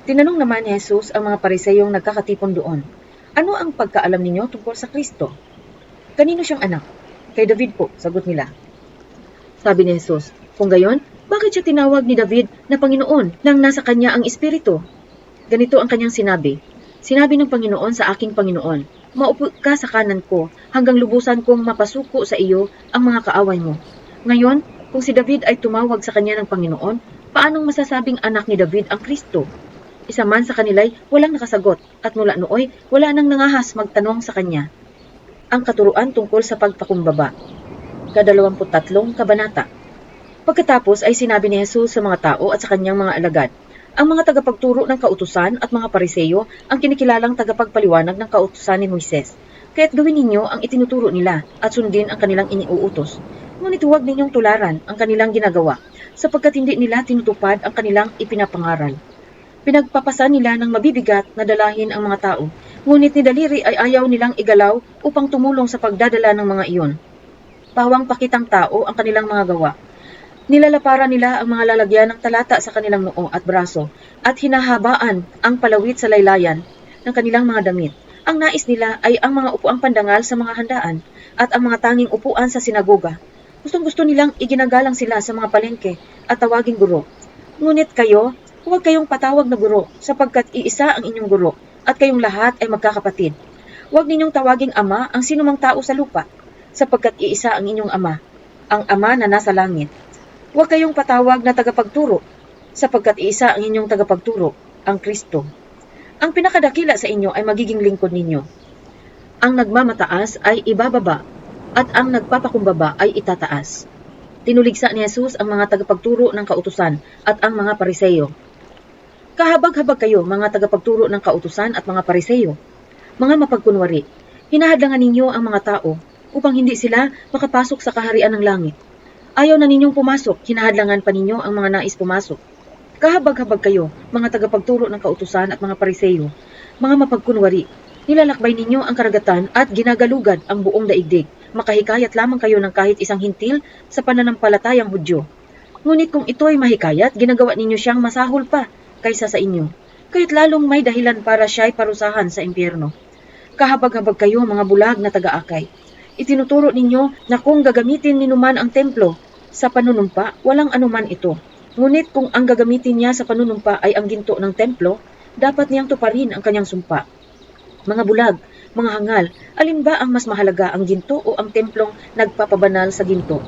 Tinanong naman ni Jesus ang mga Pariseyong nagkakatipon doon, ano ang pagkaalam ninyo tungkol sa Kristo? Kanino siyang anak? Kay David po, sagot nila. Sabi ni Jesus, kung gayon, bakit siya tinawag ni David na Panginoon nang nasa kanya ang Espiritu? Ganito ang kanyang sinabi. Sinabi ng Panginoon sa aking Panginoon, maupo ka sa kanan ko hanggang lubusan kong mapasuko sa iyo ang mga kaaway mo. Ngayon, kung si David ay tumawag sa kanya ng Panginoon, paanong masasabing anak ni David ang Kristo? Isa man sa kanila'y walang nakasagot at mula nooy wala nang nangahas magtanong sa kanya. Ang katuruan tungkol sa pagpakumbaba. Ka-23 kabanata. Pagkatapos ay sinabi ni Jesus sa mga tao at sa kanyang mga alagad, ang mga tagapagturo ng kautusan at mga Pariseyo ang kinikilalang tagapagpaliwanag ng kautusan ni Moises. Kaya't gawin ninyo ang itinuturo nila at sundin ang kanilang iniuutos. Ngunit huwag ninyong tularan ang kanilang ginagawa, sapagkat hindi nila tinutupad ang kanilang ipinapangaral. Pinagpapasan nila ng mabibigat na dalahin ang mga tao, ngunit ni daliri ay ayaw nilang igalaw upang tumulong sa pagdadala ng mga iyon. Pawang pakitang tao ang kanilang mga gawa. Nilalaparan nila ang mga lalagyan ng talata sa kanilang noo at braso at hinahabaan ang palawit sa laylayan ng kanilang mga damit. Ang nais nila ay ang mga upuang pandangal sa mga handaan at ang mga tanging upuan sa sinagoga. Gustong-gusto nilang iginagalang sila sa mga palengke at tawaging guro. Ngunit kayo, huwag kayong patawag na guro sapagkat iisa ang inyong guro at kayong lahat ay magkakapatid. Huwag ninyong tawaging ama ang sinumang tao sa lupa sapagkat iisa ang inyong ama, ang ama na nasa langit. Huwag kayong patawag na tagapagturo sapagkat iisa ang inyong tagapagturo, ang Kristo. Ang pinakadakila sa inyo ay magiging lingkod ninyo. Ang nagmamataas ay ibababa at ang nagpapakumbaba ay itataas. Tinuligsa ni Jesus ang mga tagapagturo ng kautusan at ang mga Pariseyo. Kahabag-habag kayo, mga tagapagturo ng kautusan at mga Pariseyo, mga mapagkunwari. Hinahadlangan ninyo ang mga tao upang hindi sila makapasok sa kaharian ng langit. Ayaw na ninyong pumasok, hinahadlangan pa ninyo ang mga nais pumasok. Kahabag-habag kayo, mga tagapagturo ng kautusan at mga Pariseyo, mga mapagkunwari. Nilalakbay ninyo ang karagatan at ginagalugad ang buong daigdig. Makahikayat lamang kayo ng kahit isang hintil sa pananampalatayang Hudyo. Ngunit kung ito'y mahikayat, ginagawa ninyo siyang masahol pa kaysa sa inyo, kaya't lalong may dahilan para siya'y parusahan sa impyerno. Kahabag-habag kayo, mga bulag na taga-akay. Itinuturo ninyo na kung gagamitin ninuman ang templo sa panunumpa, walang anuman ito. Ngunit kung ang gagamitin niya sa panunumpa ay ang ginto ng templo, dapat niyang tuparin ang kanyang sumpa. Mga bulag, mga hangal, alin ba ang mas mahalaga, ang ginto o ang templong nagpapabanal sa ginto?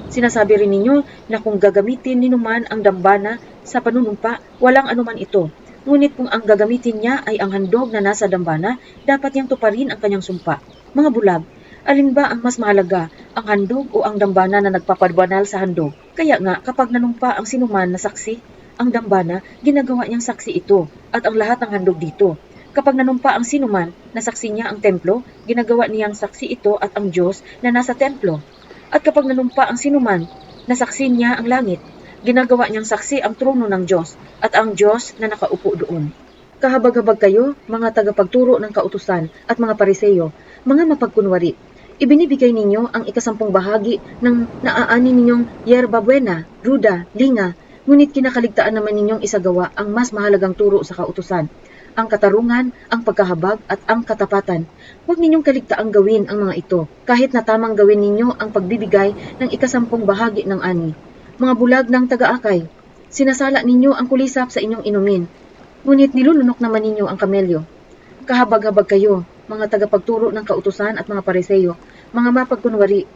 Sinasabi rin ninyo na kung gagamitin ninuman ang dambana sa panunumpa, walang anuman ito. Ngunit kung ang gagamitin niya ay ang handog na nasa dambana, dapat niyang tuparin ang kanyang sumpa. Mga bulag, alin ba ang mas mahalaga, ang handog o ang dambana na nagpapabanal sa handog? Kaya nga, kapag nanumpa ang sinuman na saksi, ang dambana, ginagawa niyang saksi ito at ang lahat ng handog dito. Kapag nanumpa ang sinuman na saksi niya ang templo, ginagawa niyang saksi ito at ang Diyos na nasa templo. At kapag nanumpa ang sinuman na saksi niya ang langit, ginagawa niyang saksi ang trono ng Diyos at ang Diyos na nakaupo doon. Kahabag-habag kayo, mga tagapagturo ng kautusan at mga Pariseyo, mga mapagkunwari. Ibinibigay ninyo ang ikasampung bahagi ng naaani ninyong yerba buena, ruda, linga, ngunit kinakaligtaan naman ninyong isagawa ang mas mahalagang turo sa kautusan, ang katarungan, ang pagkahabag at ang katapatan. Huwag ninyong kaligtaang gawin ang mga ito, kahit na tamang gawin ninyo ang pagbibigay ng ikasampung bahagi ng ani. Mga bulag ng taga-akay, sinasala ninyo ang kulisap sa inyong inumin, ngunit nilulunok naman ninyo ang kamelyo. Kahabag-habag kayo, mga tagapagturo ng kautusan at mga Pariseyo, mga mapagkunwari.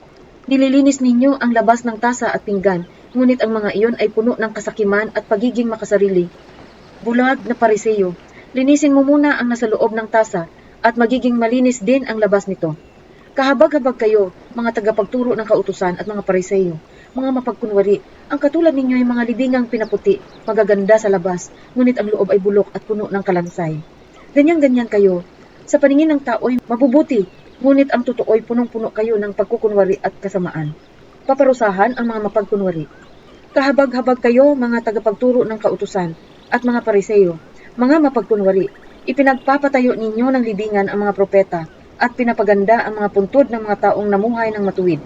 Nililinis ninyo ang labas ng tasa at pinggan, ngunit ang mga iyon ay puno ng kasakiman at pagiging makasarili. Bulag na Pariseyo, linisin mo muna ang nasa loob ng tasa at magiging malinis din ang labas nito. Kahabag-habag kayo, mga tagapagturo ng kautusan at mga Pariseyo, mga mapagkunwari. Ang katulad ninyo ay mga libingang pinaputi, magaganda sa labas, ngunit ang loob ay bulok at puno ng kalansay. Ganyan-ganyan kayo. Sa paningin ng tao ay mabubuti, ngunit ang totoo ay punong-puno kayo ng pagkukunwari at kasamaan. Paparusahan ang mga mapagkunwari. Kahabag-habag kayo, mga tagapagturo ng kautusan at mga Pariseyo, mga mapagkunwari. Ipinagpapatayo ninyo ng libingan ang mga propeta at pinapaganda ang mga puntod ng mga taong namuhay ng matuwid.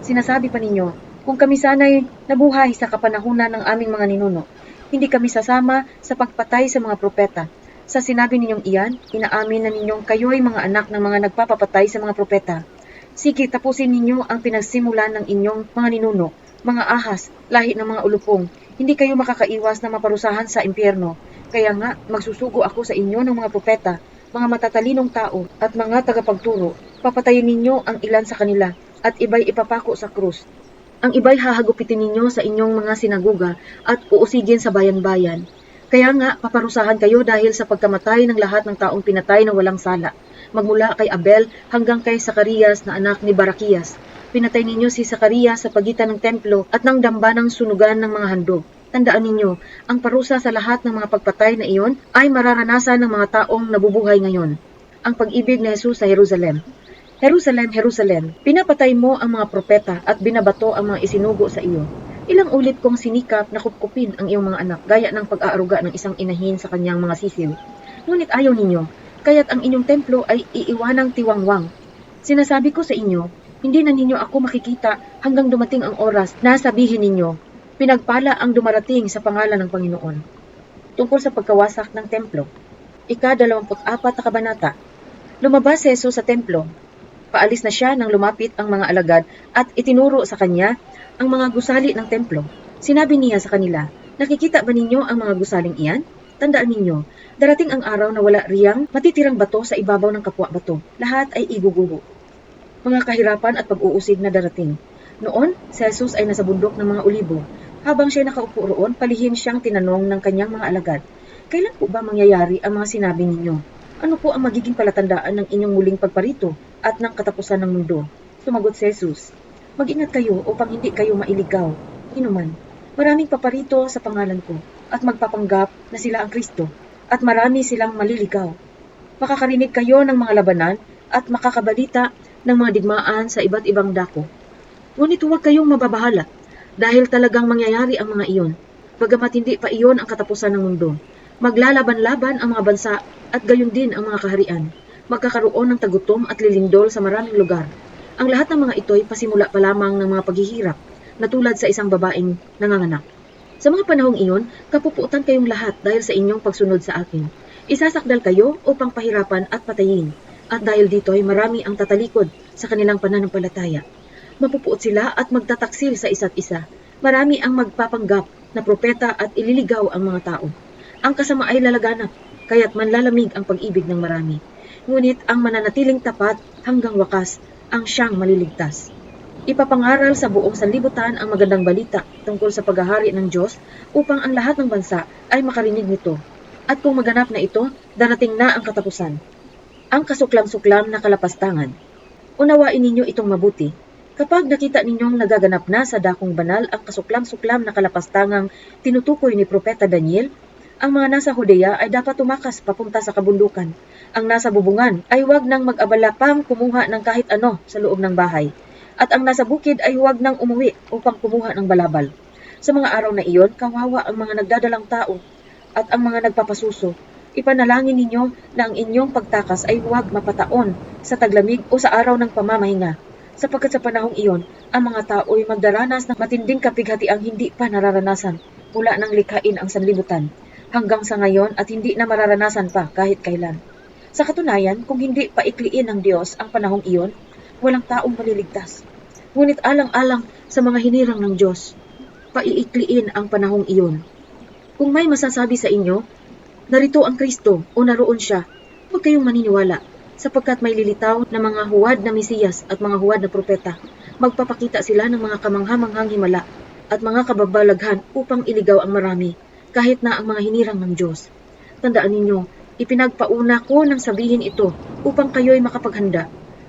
Sinasabi pa ninyo, kung kami sana'y nabuhay sa kapanahunan ng aming mga ninuno, hindi kami sasama sa pagpatay sa mga propeta. Sa sinabi ninyong iyan, inaamin na ninyong kayo'y mga anak ng mga nagpapapatay sa mga propeta. Sige, tapusin ninyo ang pinagsimulan ng inyong mga ninuno, mga ahas, lahi ng mga ulupong. Hindi kayo makakaiwas na maparusahan sa impyerno. Kaya nga, magsusugo ako sa inyo ng mga propeta, mga matatalinong tao at mga tagapagturo. Papatayin ninyo ang ilan sa kanila at iba'y ipapako sa krus. Ang iba'y hahagupitin ninyo sa inyong mga sinagoga at uusigin sa bayan-bayan. Kaya nga, paparusahan kayo dahil sa pagkamatay ng lahat ng taong pinatay na walang sala. Magmula kay Abel hanggang kay Zacarias na anak ni Barakias. Pinatay ninyo si Zacarias sa pagitan ng templo at ng damba ng sunugan ng mga handog. Tandaan ninyo, ang parusa sa lahat ng mga pagpatay na iyon ay mararanasan ng mga taong nabubuhay ngayon. Ang pag-ibig ni Jesus sa Jerusalem. Jerusalem, Jerusalem, pinapatay mo ang mga propeta at binabato ang mga isinugo sa iyo. Ilang ulit kong sinikap na kupkupin ang iyong mga anak gaya ng pag-aaruga ng isang inahin sa kanyang mga sisiw. Ngunit ayaw ninyo, kaya't ang inyong templo ay iiwanang tiwangwang. Sinasabi ko sa inyo, hindi na ninyo ako makikita hanggang dumating ang oras na sabihin ninyo, pinagpala ang dumarating sa pangalan ng Panginoon. Tungkol sa pagkawasak ng templo. Ika-24 na kabanata. Lumabas si Jesus sa templo. Paalis na siya nang lumapit ang mga alagad at itinuro sa kanya ang mga gusali ng templo. Sinabi niya sa kanila, nakikita ba ninyo ang mga gusaling iyan? Tandaan ninyo, darating ang araw na wala riyang matitirang bato sa ibabaw ng kapwa bato. Lahat ay iguguho. Mga kahirapan at pag-uusig na darating. Noon, si Jesus ay nasa bundok ng mga olibo. Habang siya nakaupo roon, palihim siyang tinanong ng kanyang mga alagad, kailan po ba mangyayari ang mga sinabi ninyo? Ano po ang magiging palatandaan ng inyong muling pagparito at ng katapusan ng mundo? Sumagot si Jesus, mag-ingat kayo upang hindi kayo mailigaw. Inuman, maraming paparito sa pangalan ko at magpapanggap na sila ang Kristo at marami silang maliligaw. Makakarinig kayo ng mga labanan at makakabalita ng mga digmaan sa iba't ibang dako. Ngunit huwag kayong mababahala dahil talagang mangyayari ang mga iyon. Bagamat hindi pa iyon ang katapusan ng mundo. Maglalaban-laban ang mga bansa at gayon din ang mga kaharian. Magkakaroon ng tagutom at lilindol sa maraming lugar. Ang lahat ng mga ito ay pasimula pa lamang ng mga paghihirap na tulad sa isang babaeng nanganganak. Sa mga panahong iyon, kapupuutan kayong lahat dahil sa inyong pagsunod sa akin. Isasakdal kayo upang pahirapan at patayin. At dahil dito ay marami ang tatalikod sa kanilang pananampalataya. Mapupuot sila at magtataksil sa isa't isa. Marami ang magpapanggap na propeta at ililigaw ang mga tao. Ang kasama ay lalaganap, kaya't manlalamig ang pag-ibig ng marami. Ngunit ang mananatiling tapat hanggang wakas ang siyang maliligtas. Ipapangaral sa buong sanlibutan ang magandang balita tungkol sa paghahari ng Diyos upang ang lahat ng bansa ay makarinig nito. At kung maganap na ito, darating na ang katapusan. Ang kasuklam-suklam na kalapastangan. Unawain ninyo itong mabuti. Kapag nakita ninyong nagaganap na sa dakong banal ang kasuklam-suklam na kalapastangang tinutukoy ni Propeta Daniel, ang mga nasa Judea ay dapat tumakas papunta sa kabundukan. Ang nasa bubungan ay huwag nang mag-abala pang kumuha ng kahit ano sa loob ng bahay. At ang nasa bukid ay huwag nang umuwi upang kumuha ng balabal. Sa mga araw na iyon, kawawa ang mga nagdadalang tao at ang mga nagpapasuso. Ipanalangin ninyo na ang inyong pagtakas ay huwag mapataon sa taglamig o sa araw ng pamamahinga, sapagkat sa panahong iyon, ang mga tao ay magdaranas ng matinding kapighatiang hindi pa nararanasan mula nang likhain ang sanlibutan, hanggang sa ngayon at hindi na mararanasan pa kahit kailan. Sa katunayan, kung hindi paikliin ng Diyos ang panahong iyon, walang taong maliligtas. Ngunit alang-alang sa mga hinirang ng Diyos, paiikliin ang panahong iyon. Kung may masasabi sa inyo, narito ang Kristo o naroon siya, huwag kayong maniniwala, sapagkat may lilitaw na mga huwad na Mesiyas at mga huwad na propeta. Magpapakita sila ng mga kamangha-manghang himala at mga kababalaghan upang iligaw ang marami, kahit na ang mga hinirang ng Diyos. Tandaan ninyo, ipinagpauna ko ng sabihin ito upang kayo'y makapaghanda.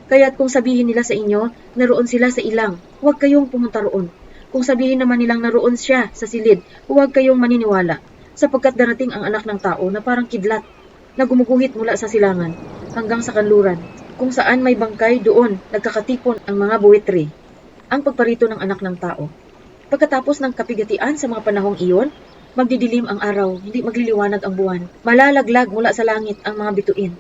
Kaya't kung sabihin nila sa inyo, naroon sila sa ilang, huwag kayong pumunta roon. Kung sabihin naman nilang naroon siya sa silid, huwag kayong maniniwala, sapagkat darating ang anak ng tao na parang kidlat, na gumuguhit mula sa silangan hanggang sa kanluran, kung saan may bangkay doon nagkakatipon ang mga buwitri. Ang pagparito ng anak ng tao. Pagkatapos ng kapigatian sa mga panahong iyon, magdidilim ang araw, hindi magliliwanag ang buwan. Malalaglag mula sa langit ang mga bituin,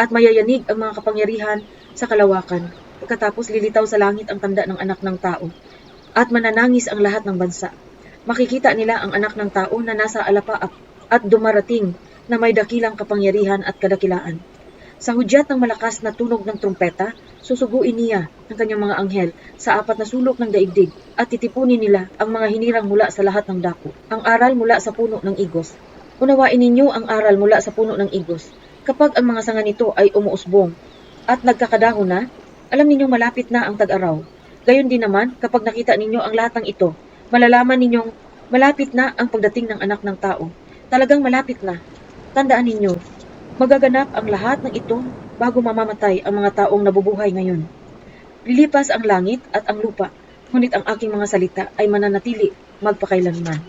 at mayayanig ang mga kapangyarihan sa kalawakan. Pagkatapos lilitaw sa langit ang tanda ng anak ng tao, at mananangis ang lahat ng bansa. Makikita nila ang anak ng tao na nasa alapaap at dumarating na may dakilang kapangyarihan at kadakilaan. Sa hudyat ng malakas na tunog ng trumpeta, susuguin niya ng kanyang mga anghel sa 4 na sulok ng daigdig at titipunin nila ang mga hinirang mula sa lahat ng dako, ang aral mula sa puno ng igos. Unawain ninyo ang aral mula sa puno ng igos. Kapag ang mga sanga nito ay umuusbong at nagkakadahon na, alam ninyong malapit na ang tag-araw. Gayon din naman, kapag nakita ninyo ang lahat ng ito, malalaman ninyong malapit na ang pagdating ng anak ng tao. Talagang malapit na. Tandaan ninyo, magaganap ang lahat ng ito bago mamamatay ang mga taong nabubuhay ngayon. Lilipas ang langit at ang lupa, ngunit ang aking mga salita ay mananatili magpakailanman.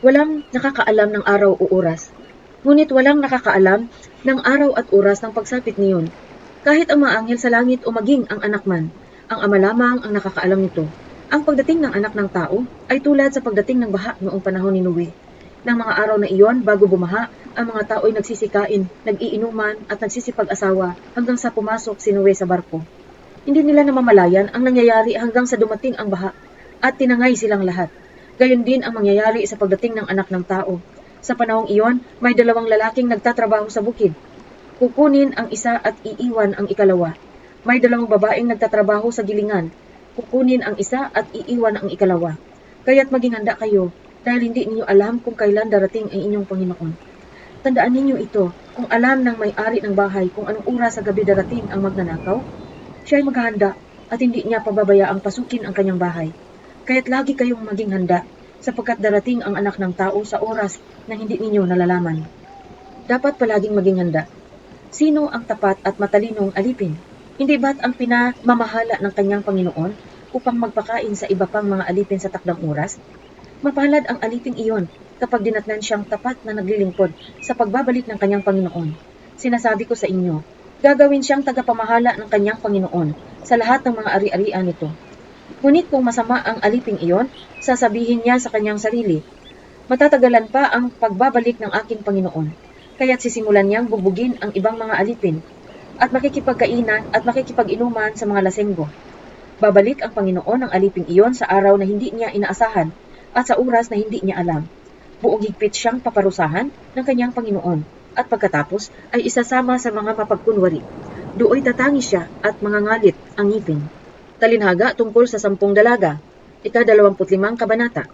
Walang nakakaalam ng araw o oras, ngunit walang nakakaalam ng araw at oras ng pagsapit niyon. Kahit ang mga anghel sa langit o maging ang anak man, ang Ama lamang ang nakakaalam nito. Ang pagdating ng anak ng tao ay tulad sa pagdating ng baha noong panahon ni Noe. Nang mga araw na iyon, bago bumaha, ang mga tao ay nagsisikain, nag-iinuman at nagsisipag-asawa hanggang sa pumasok si Noe sa barko. Hindi nila namamalayan ang nangyayari hanggang sa dumating ang baha at tinangay silang lahat. Gayon din ang mangyayari sa pagdating ng anak ng tao. Sa panahong iyon, may 2 lalaking nagtatrabaho sa bukid. Kukunin ang isa at iiwan ang ikalawa. May 2 babaeng nagtatrabaho sa gilingan. Kukunin ang isa at iiwan ang ikalawa. Kaya't maging handa kayo, dahil hindi ninyo alam kung kailan darating ang inyong Panginoon. Tandaan ninyo ito, kung alam ng may-ari ng bahay kung anong oras sa gabi darating ang magnanakaw, siya ay maghahanda at hindi niya pababayaang pasukin ang kanyang bahay. Kaya't lagi kayong maging handa, sapagkat darating ang anak ng tao sa oras na hindi ninyo nalalaman. Dapat palaging maging handa. Sino ang tapat at matalinong alipin? Hindi ba't ang pinamamahala ng kanyang Panginoon upang magpakain sa iba pang mga alipin sa takdang oras? Mapalad ang aliping iyon kapag dinatnan siyang tapat na naglilingkod sa pagbabalik ng kanyang Panginoon. Sinasabi ko sa inyo, gagawin siyang tagapamahala ng kanyang Panginoon sa lahat ng mga ari-arian nito. Ngunit kung masama ang aliping iyon, sasabihin niya sa kanyang sarili, matatagalan pa ang pagbabalik ng aking Panginoon. Kaya't sisimulan niyang bugbugin ang ibang mga alipin at makikipagkainan at makikipag-inuman sa mga lasenggo. Babalik ang Panginoon ng aliping iyon sa araw na hindi niya inaasahan at sa oras na hindi niya alam. Buong higpit siyang paparusahan ng kanyang Panginoon at pagkatapos ay isasama sa mga mapagkunwari. Dooy tatangis siya at mangangalit ang ngipin. Talinhaga tungkol sa 10 dalaga, ika-25 kabanata.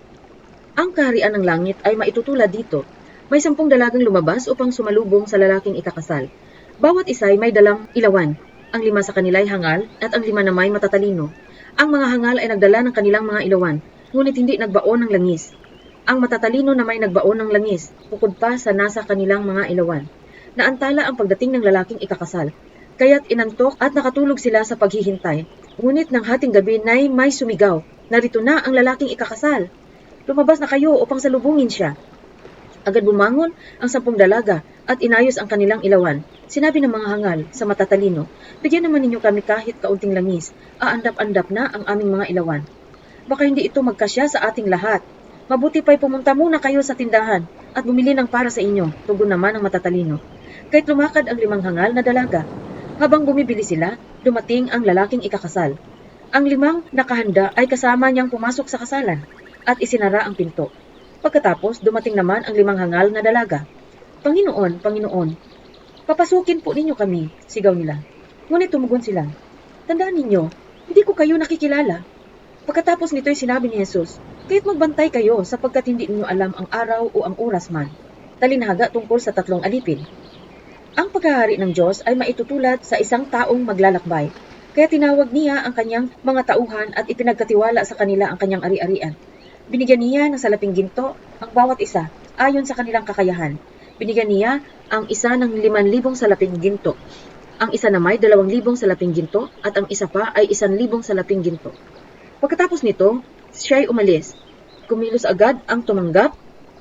Ang kaharian ng langit ay maitutulad dito. May 10 dalagang lumabas upang sumalubong sa lalaking ikakasal. Bawat isa ay may dalang ilawan. Ang 5 sa kanila ay hangal at ang 5 na may matatalino. Ang mga hangal ay nagdala ng kanilang mga ilawan, ngunit hindi nagbaon ng langis. Ang matatalino na may nagbaon ng langis, bukod pa sa nasa kanilang mga ilawan. Naantala ang pagdating ng lalaking ikakasal, kaya't inantok at nakatulog sila sa paghihintay. Ngunit ng hating gabi nay may sumigaw, narito na ang lalaking ikakasal. Lumabas na kayo upang salubungin siya. Agad bumangon ang 10 dalaga at inayos ang kanilang ilawan. Sinabi ng mga hangal sa matatalino, bigyan naman ninyo kami kahit kaunting langis, aandap-andap na ang aming mga ilawan. Baka hindi ito magkasya sa ating lahat. Mabuti pa'y pumunta muna kayo sa tindahan at bumili ng para sa inyo, tugon naman ang matatalino. Kahit lumakad ang 5 hangal na dalaga. Habang bumibili sila, dumating ang lalaking ikakasal. Ang 5 nakahanda ay kasama niyang pumasok sa kasalan at isinara ang pinto. Pagkatapos, dumating naman ang 5 hangal na dalaga. Panginoon, Panginoon, papasukin po ninyo kami, sigaw nila. Ngunit tumugon sila, tandaan ninyo, hindi ko kayo nakikilala. Pagkatapos nito'y sinabi ni Jesus, kaya't magbantay kayo sapagkat hindi ninyo alam ang araw o ang oras man. Talinaga tungkol sa 3 alipin. Ang paghahari ng Diyos ay maitutulad sa isang taong maglalakbay, kaya tinawag niya ang kanyang mga tauhan at ipinagkatiwala sa kanila ang kanyang ari-arian. Binigyan niya ng salaping ginto ang bawat isa ayon sa kanilang kakayahan. Binigyan niya ang isa ng 5,000 salaping ginto. Ang isa naman ay 2,000 salaping ginto at ang isa pa ay 1,000 salaping ginto. Pagkatapos nito, siya'y umalis. Kumilos agad ang tumanggap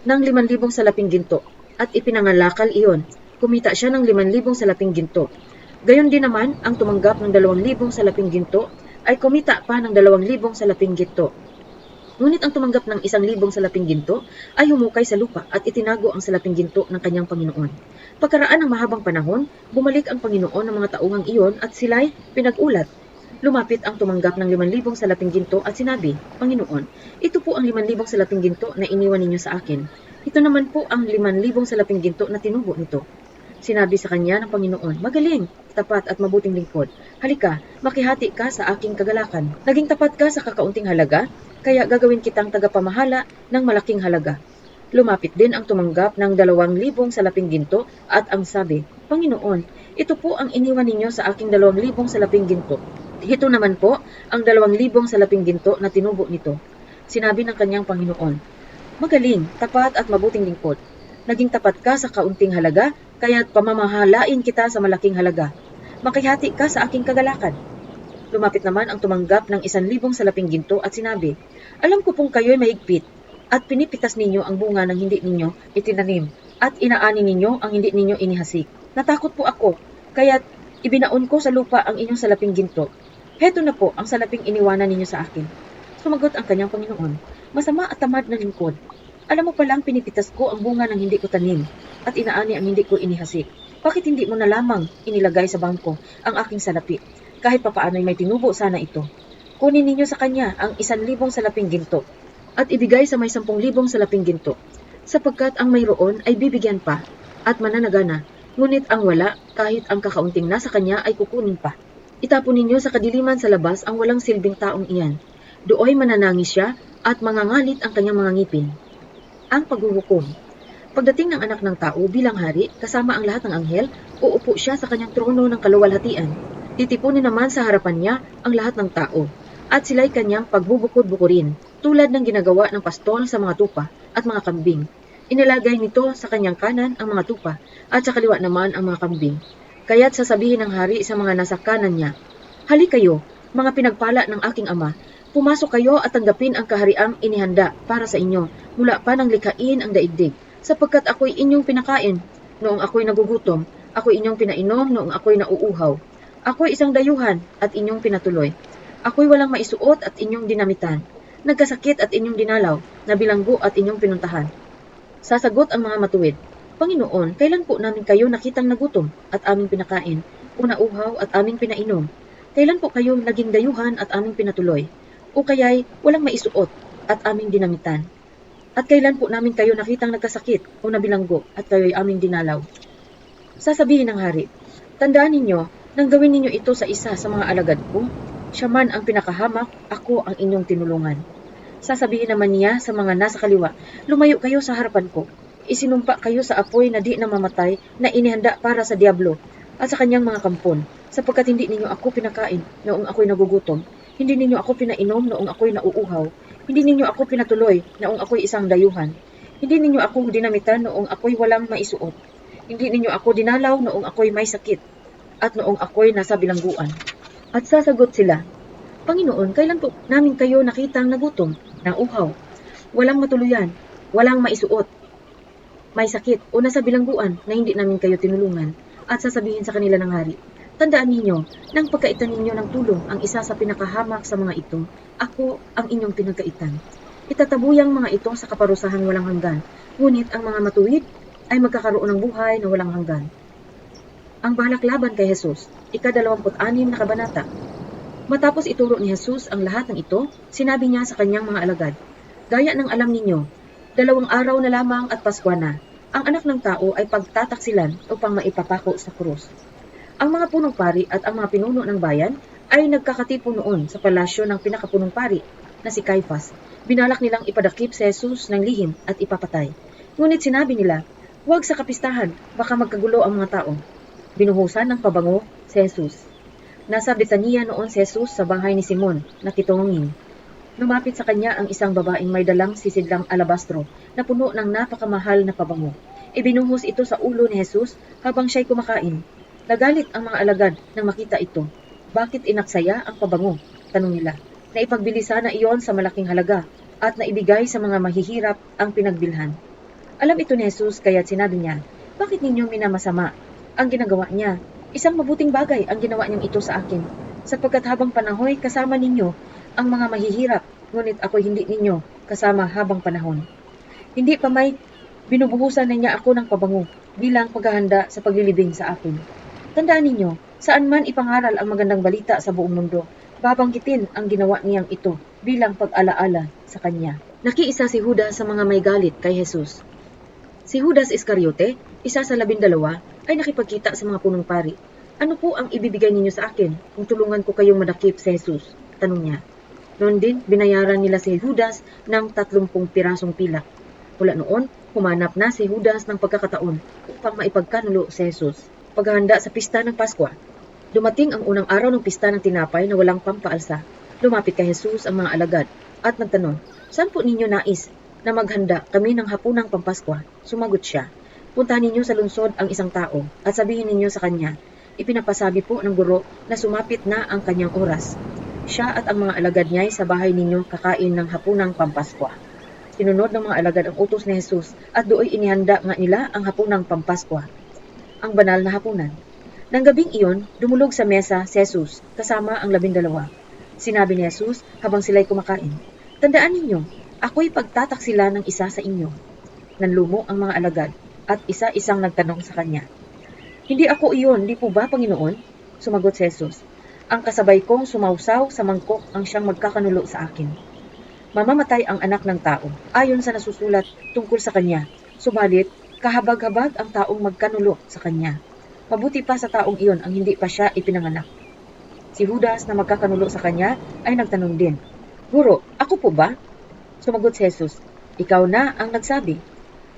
ng 5,000 salaping ginto at ipinangalakal iyon. Kumita siya ng 5,000 salaping ginto. Gayon din naman ang tumanggap ng 2,000 salaping ginto ay kumita pa ng 2,000 salaping ginto. Ngunit ang tumanggap ng 1,000 salaping ginto ay humukay sa lupa at itinago ang salaping ginto ng kanyang Panginoon. Pagkaraan ng mahabang panahon, bumalik ang Panginoon ng mga tauhang iyon at sila'y pinag-ulat. Lumapit ang tumanggap ng 5,000 salaping ginto at sinabi, Panginoon, ito po ang 5,000 salaping ginto na iniwan ninyo sa akin. Ito naman po ang 5,000 salaping ginto na tinubo nito. Sinabi sa kanya ng Panginoon, magaling, tapat at mabuting lingkod. Halika, makihati ka sa aking kagalakan. Naging tapat ka sa kakaunting halaga, kaya gagawin kitang tagapamahala ng malaking halaga. Lumapit din ang tumanggap ng 2,000 salaping ginto at ang sabi, Panginoon, ito po ang iniwan ninyo sa aking 2,000 salaping ginto. Ito naman po ang 2,000 salaping ginto na tinubo nito. Sinabi ng kanyang Panginoon, magaling, tapat at mabuting lingkod. Naging tapat ka sa kaunting halaga, kaya't pamamahalain kita sa malaking halaga. Makihati ka sa aking kagalakan. Lumapit naman ang tumanggap ng 1,000 salaping ginto at sinabi, alam ko pong kayo'y mahigpit at pinipitas ninyo ang bunga ng hindi ninyo itinanim at inaani ninyo ang hindi ninyo inihasik. Natakot po ako, kaya't ibinaon ko sa lupa ang inyong salaping ginto. Heto na po ang salaping iniwanan ninyo sa akin. Sumagot ang kanyang Panginoon, masama at tamad na lingkod. Alam mo palang pinipitas ko ang bunga ng hindi ko tanim at inaani ang hindi ko inihasik. Bakit hindi mo na lamang inilagay sa bangko ang aking salapi? Kahit papaano'y may tinubo sana ito. Kunin ninyo sa kanya ang 1,000 salaping ginto at ibigay sa may 10,000 salaping ginto, sapagkat ang mayroon ay bibigyan pa at mananagana, ngunit ang wala kahit ang kakaunting nasa kanya ay kukunin pa. Itapon ninyo sa kadiliman sa labas ang walang silbing taong iyan. Dooy mananangis siya at mangangalit ang kanyang mga ngipin. Ang paghuhukom. Pagdating ng anak ng tao bilang hari, kasama ang lahat ng anghel, uupo siya sa kanyang trono ng kaluwalhatian. Titipunin naman sa harapan niya ang lahat ng tao, at sila'y kanyang pagbubukod-bukurin, tulad ng ginagawa ng pastol sa mga tupa at mga kambing. Inilagay nito sa kanyang kanan ang mga tupa, at sa kaliwa naman ang mga kambing. Kaya't sasabihin ng hari sa mga nasa kanan niya, hali kayo, mga pinagpala ng aking ama, pumasok kayo at tanggapin ang kahariang inihanda para sa inyo, mula pa nang likhain ang daigdig, sapagkat ako'y inyong pinakain, noong ako'y nagugutom, ako'y inyong pinainom noong ako'y nauuhaw. Ako'y isang dayuhan at inyong pinatuloy. Ako'y walang maisuot at inyong dinamitan, nagkasakit at inyong dinalaw, nabilanggo at inyong pinuntahan. Sasagot ang mga matuwid, Panginoon, kailan po namin kayo nakitang nagutom at aming pinakain, o nauuhaw at aming pinainom? Kailan po kayo naging dayuhan at aming pinatuloy? O kaya'y walang maisuot at aming dinamitan? At kailan po namin kayo nakitang nagkasakit o nabilanggo at kayo'y aming dinalaw? Sasabihin ng hari, tandaan ninyo, nang gawin ninyo ito sa isa sa mga alagad ko, siya man ang pinakahamak, ako ang inyong tinulungan. Sasabihin naman niya sa mga nasa kaliwa, lumayo kayo sa harapan ko. Isinumpa kayo sa apoy na di namamatay na inihanda para sa diablo at sa kanyang mga kampon, sapagkat hindi ninyo ako pinakain noong ako'y nagugutom, hindi ninyo ako pinainom noong ako'y nauuhaw, hindi ninyo ako pinatuloy noong ako'y isang dayuhan, hindi ninyo ako dinamitan noong ako'y walang maisuot, hindi ninyo ako dinalaw noong ako'y may sakit, at noong ako'y nasa bilangguan. At sasagot sila, Panginoon, kailan po namin kayo nakitang nagutom, nauuhaw, walang matuluyan, walang maisuot, may sakit o nasa bilangguan na hindi namin kayo tinulungan? At sasabihin sa kanila ng hari, tandaan ninyo, nang pagkaitan ninyo ng tulong ang isa sa pinakahamak sa mga ito, ako ang inyong pinagkaitan. Itatabuyang mga ito sa kaparusahang walang hanggan, ngunit ang mga matuwid ay magkakaroon ng buhay na walang hanggan. Ang balak laban kay Jesus, ika-26 na kabanata. Matapos ituro ni Jesus ang lahat ng ito, sinabi niya sa kanyang mga alagad, "Gaya ng alam ninyo, 2 araw na lamang at Pasko na, ang anak ng tao ay pagtataksilan upang maipapako sa krus." Ang mga punong pari at ang mga pinuno ng bayan ay nagkakatipo noon sa palasyo ng pinakapunong pari na si Caiphas. Binalak nilang ipadakip si Jesus ng lihim at ipapatay. Ngunit sinabi nila, "Huwag sa kapistahan, baka magkagulo ang mga tao." Binuhusan ng pabango si Jesus. Nasa Betania noon si Jesus sa bahay ni Simon na kitonging. Lumapit sa kanya ang isang babaeng may dalang sisidlang alabastro na puno ng napakamahal na pabango. Ibinuhos ito sa ulo ni Jesus habang siya'y kumakain. Nagalit ang mga alagad nang makita ito. "Bakit inaksaya ang pabango?" tanong nila. "Naipagbili sana iyon sa malaking halaga at naibigay sa mga mahihirap ang pinagbilhan." Alam ito ni Jesus kaya't sinabi niya, "Bakit ninyo minamasama ang ginagawa niya? Isang mabuting bagay ang ginawa niyang ito sa akin, sapagkat habang panahoy kasama ninyo ang mga mahihirap, ngunit ako'y hindi ninyo kasama habang panahon." Hindi pa may binubuhusan na niya ako ng pabango bilang paghahanda sa paglilibing sa akin. Tandaan ninyo, saan man ipangaral ang magandang balita sa buong mundo, babanggitin ang ginawa niyang ito bilang pag-alaala sa kanya. Nakiisa si Judas sa mga may galit kay Jesus. Si Judas Iscariote, isa sa 12, ay nakipagkita sa mga punong pari. "Ano po ang ibibigay ninyo sa akin kung tulungan ko kayong madakip si Jesus?" tanong niya. Noon din, binayaran nila si Judas ng 30 pirasong pilak. Mula noon, humanap na si Judas ng pagkakataon upang maipagkanulo si Jesus. Paghahanda sa pista ng Pasko. Dumating ang unang araw ng pista ng tinapay na walang pampaalsa. Lumapit kay Jesus ang mga alagad at nagtanong, "Saan po ninyo nais na maghanda kami ng hapunang Pampasko?" Sumagot siya, "Puntahan ninyo sa lungsod ang isang tao at sabihin ninyo sa kanya, ipinapasabi po ng guro na sumapit na ang kanyang oras. Siya at ang mga alagad niya ay sa bahay ninyo kakain ng hapunang Pampasko." Sinunod ng mga alagad ang utos ni Jesus at do'y inihanda nga nila ang hapunang Pampasko, ang banal na hapunan. Nang gabing iyon, dumulog sa mesa si Jesus kasama ang 12. Sinabi ni Jesus habang sila'y kumakain, "Tandaan ninyo, ako'y pagtataksila ng isa sa inyo." Nanlumo ang mga alagad at isa-isang nagtanong sa kanya, "Hindi ako iyon, di po ba, Panginoon?" Sumagot si Jesus, "Ang kasabay kong sumausaw sa mangkok ang siyang magkakanulo sa akin. Mamamatay ang anak ng tao, ayon sa nasusulat tungkol sa kanya, subalit kahabag-habag ang taong magkanulo sa kanya. Mabuti pa sa taong iyon ang hindi pa siya ipinanganak." Si Judas na magkakanulo sa kanya ay nagtanong din, "Guro, ako po ba?" Sumagot si Jesus, "Ikaw na ang nagsabi."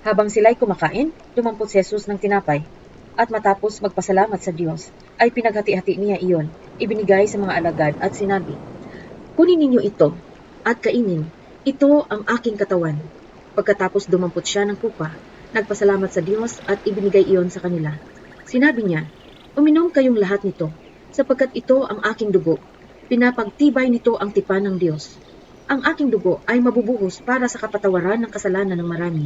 Habang sila'y kumakain, dumampot si Jesus ng tinapay, at matapos magpasalamat sa Diyos, ay pinaghati-hati niya iyon, ibinigay sa mga alagad at sinabi, "Kunin ninyo ito at kainin, ito ang aking katawan." Pagkatapos dumampot siya ng kupa, nagpasalamat sa Diyos at ibinigay iyon sa kanila. Sinabi niya, "Uminom kayong lahat nito, sapagkat ito ang aking dugo. Pinapagtibay nito ang tipan ng Diyos. Ang aking dugo ay mabubuhos para sa kapatawaran ng kasalanan ng marami.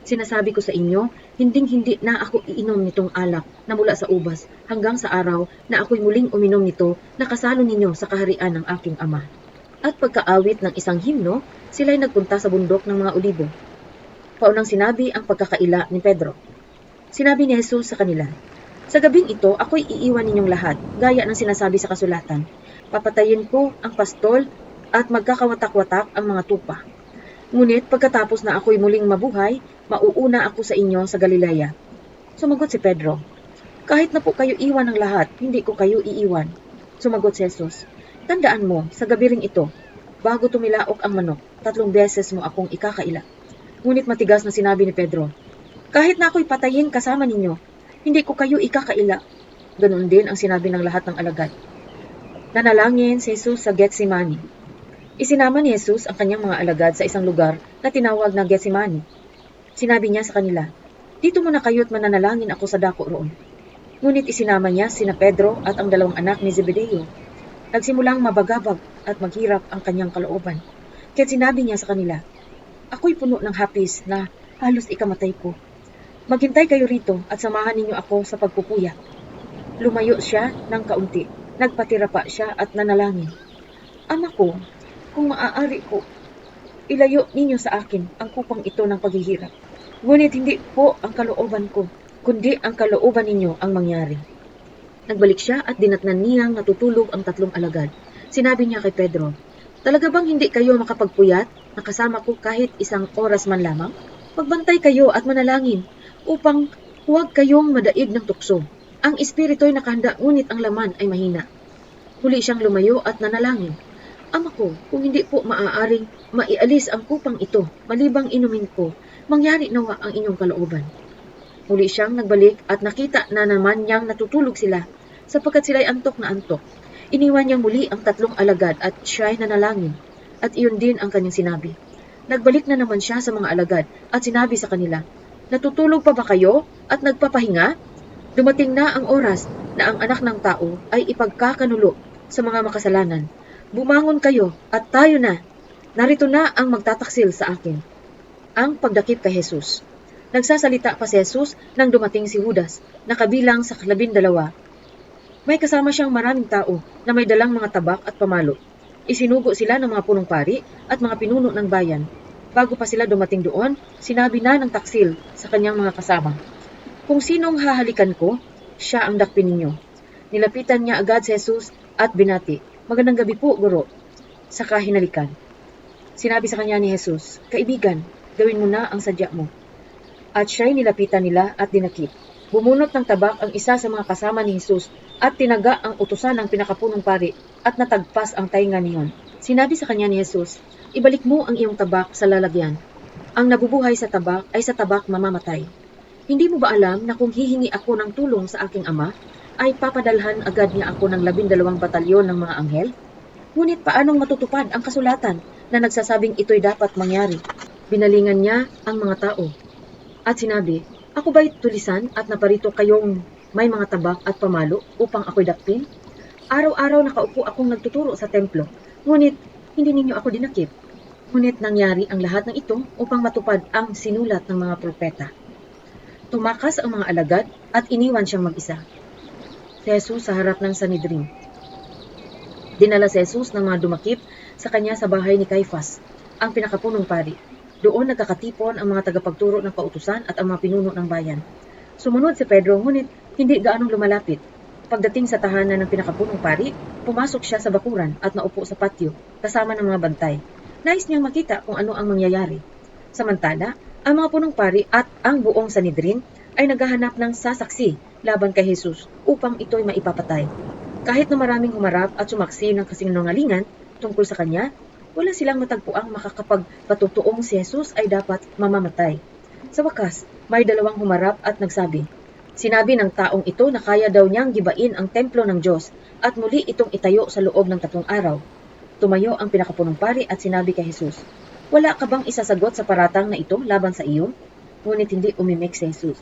Sinasabi ko sa inyo, hinding-hindi na ako iinom nitong alak na mula sa ubas hanggang sa araw na ako'y muling uminom nito na kasalo ninyo sa kaharian ng aking Ama." At pagkaawit ng isang himno, sila'y nagpunta sa bundok ng mga olibo. Paunang sinabi ang pagkakaila ni Pedro. Sinabi ni Jesus sa kanila, "Sa gabing ito, ako'y iiwan ninyong lahat, gaya ng sinasabi sa kasulatan. Papatayin ko ang pastol at magkakawatak-watak ang mga tupa. Ngunit pagkatapos na ako'y muling mabuhay, mauuna ako sa inyo sa Galilea." Sumagot si Pedro, "Kahit na po kayo iwan ng lahat, hindi ko kayo iiwan." Sumagot si Jesus, "Tandaan mo, sa gabi ring ito, bago tumilaok ang manok, 3 beses mo akong ikakaila." Ngunit matigas na sinabi ni Pedro, "Kahit na ako'y patayin kasama ninyo, hindi ko kayo ikakaila." Ganoon din ang sinabi ng lahat ng alagad. Nanalangin si Jesus sa Getsemani. Isinama ni Jesus ang kanyang mga alagad sa isang lugar na tinawag na Getsemani. Sinabi niya sa kanila, "Dito muna kayo't mananalangin ako sa dako roon." Ngunit isinama niya sina Pedro at ang 2 anak ni Zebedeo. Nagsimulang mabagabag at maghirap ang kanyang kalooban. Kaya't sinabi niya sa kanila, "Ako'y puno ng hapis na halos ikamatay ko. Maghintay kayo rito at samahan ninyo ako sa pagpupuyat." Lumayo siya ng kaunti, nagpatira pa siya at nanalangin, "Ama ko, kung maaari ko, Ilayo ninyo sa akin ang kupang ito ng paghihirap. Ngunit hindi po ang kalooban ko, kundi ang kalooban ninyo ang mangyari. Nagbalik siya at dinatnan niyang natutulog ang 3 alagad. Sinabi niya kay Pedro, "Talaga bang hindi kayo makapagpuyat na kasama ko kahit 1 oras man lamang? Magbantay kayo at manalangin upang huwag kayong madaig ng tukso. Ang espiritu'y nakahanda ngunit ang laman ay mahina." Huli siyang lumayo at nanalangin, "Ama ko, kung hindi po maaaring maialis ang kupang ito, malibang inumin ko, mangyari nawa ang inyong kalooban." Huli siyang nagbalik at nakita na naman niyang natutulog sila, sapagkat sila'y antok na antok. Iniwan niyang muli ang 3 alagad at siya'y nanalangin, at iyon din ang kanyang sinabi. Nagbalik na naman siya sa mga alagad at sinabi sa kanila, "Natutulog pa ba kayo at nagpapahinga? Dumating na ang oras na ang anak ng tao ay ipagkakanulo sa mga makasalanan. Bumangon kayo at tayo na. Narito na ang magtataksil sa akin." Ang pagdakip kay Jesus. Nagsasalita pa si Jesus nang dumating si Judas, na kabilang sa 12. May kasama siyang maraming tao na may dalang mga tabak at pamalo. Isinugo sila ng mga punong pari at mga pinuno ng bayan. Bago pa sila dumating doon, sinabi na ng taksil sa kanyang mga kasama, "Kung sinong hahalikan ko, siya ang dakpin ninyo." Nilapitan niya agad si Jesus at binati, "Magandang gabi po, Guro." Saka hinalikan. Sinabi sa kanya ni Jesus, "Kaibigan, gawin mo na ang sadya mo." At siya'y nilapitan nila at dinakip. Bumunot ng tabak ang isa sa mga kasama ni Jesus at tinaga ang utusan ng pinakapunong pari at natagpas ang tainga niyon. Sinabi sa kanya ni Jesus, "Ibalik mo ang iyong tabak sa lalagyan. Ang nabubuhay sa tabak ay sa tabak mamamatay. Hindi mo ba alam na kung hihingi ako ng tulong sa aking ama, ay papadalhan agad niya ako ng 12 batalyon ng mga anghel? Ngunit paanong matutupad ang kasulatan na nagsasabing ito'y dapat mangyari?" Binalingan niya ang mga tao at sinabi, "Ako ba'y tulisan at naparito kayong may mga tabak at pamalo upang ako'y dakpin? Araw-araw nakaupo akong nagtuturo sa templo, ngunit hindi ninyo ako dinakip." Ngunit nangyari ang lahat ng ito upang matupad ang sinulat ng mga propeta. Tumakas ang mga alagad at iniwan siyang mag-isa. Si Jesus sa harap ng Sanhedrin. Dinala si Jesus ng mga dumakip sa kanya sa bahay ni Caifás, ang pinakapunong pari. Doon nagkakatipon ang mga tagapagturo ng pautusan at ang mga pinuno ng bayan. Sumunod si Pedro, ngunit hindi gaanong lumalapit. Pagdating sa tahanan ng pinakapunong pari, pumasok siya sa bakuran at naupo sa patio kasama ng mga bantay. Nais niyang makita kung ano ang mangyayari. Samantala, ang mga punong pari at ang buong Sanhedrin ay naghahanap ng sasaksi laban kay Jesus upang ito'y maipapatay. Kahit na maraming humarap at sumaksi ng kasinungalingan tungkol sa kanya, wala silang matagpuang makakapagpatutuong si Jesus ay dapat mamamatay. Sa wakas, may 2 humarap at nagsabi, "Sinabi ng taong ito na kaya daw niyang gibain ang templo ng Diyos at muli itong itayo sa loob ng 3 araw. Tumayo ang pinakapunong pari at sinabi kay Jesus, "Wala ka bang isasagot sa paratang na ito laban sa iyo?" Ngunit hindi umimik si Jesus.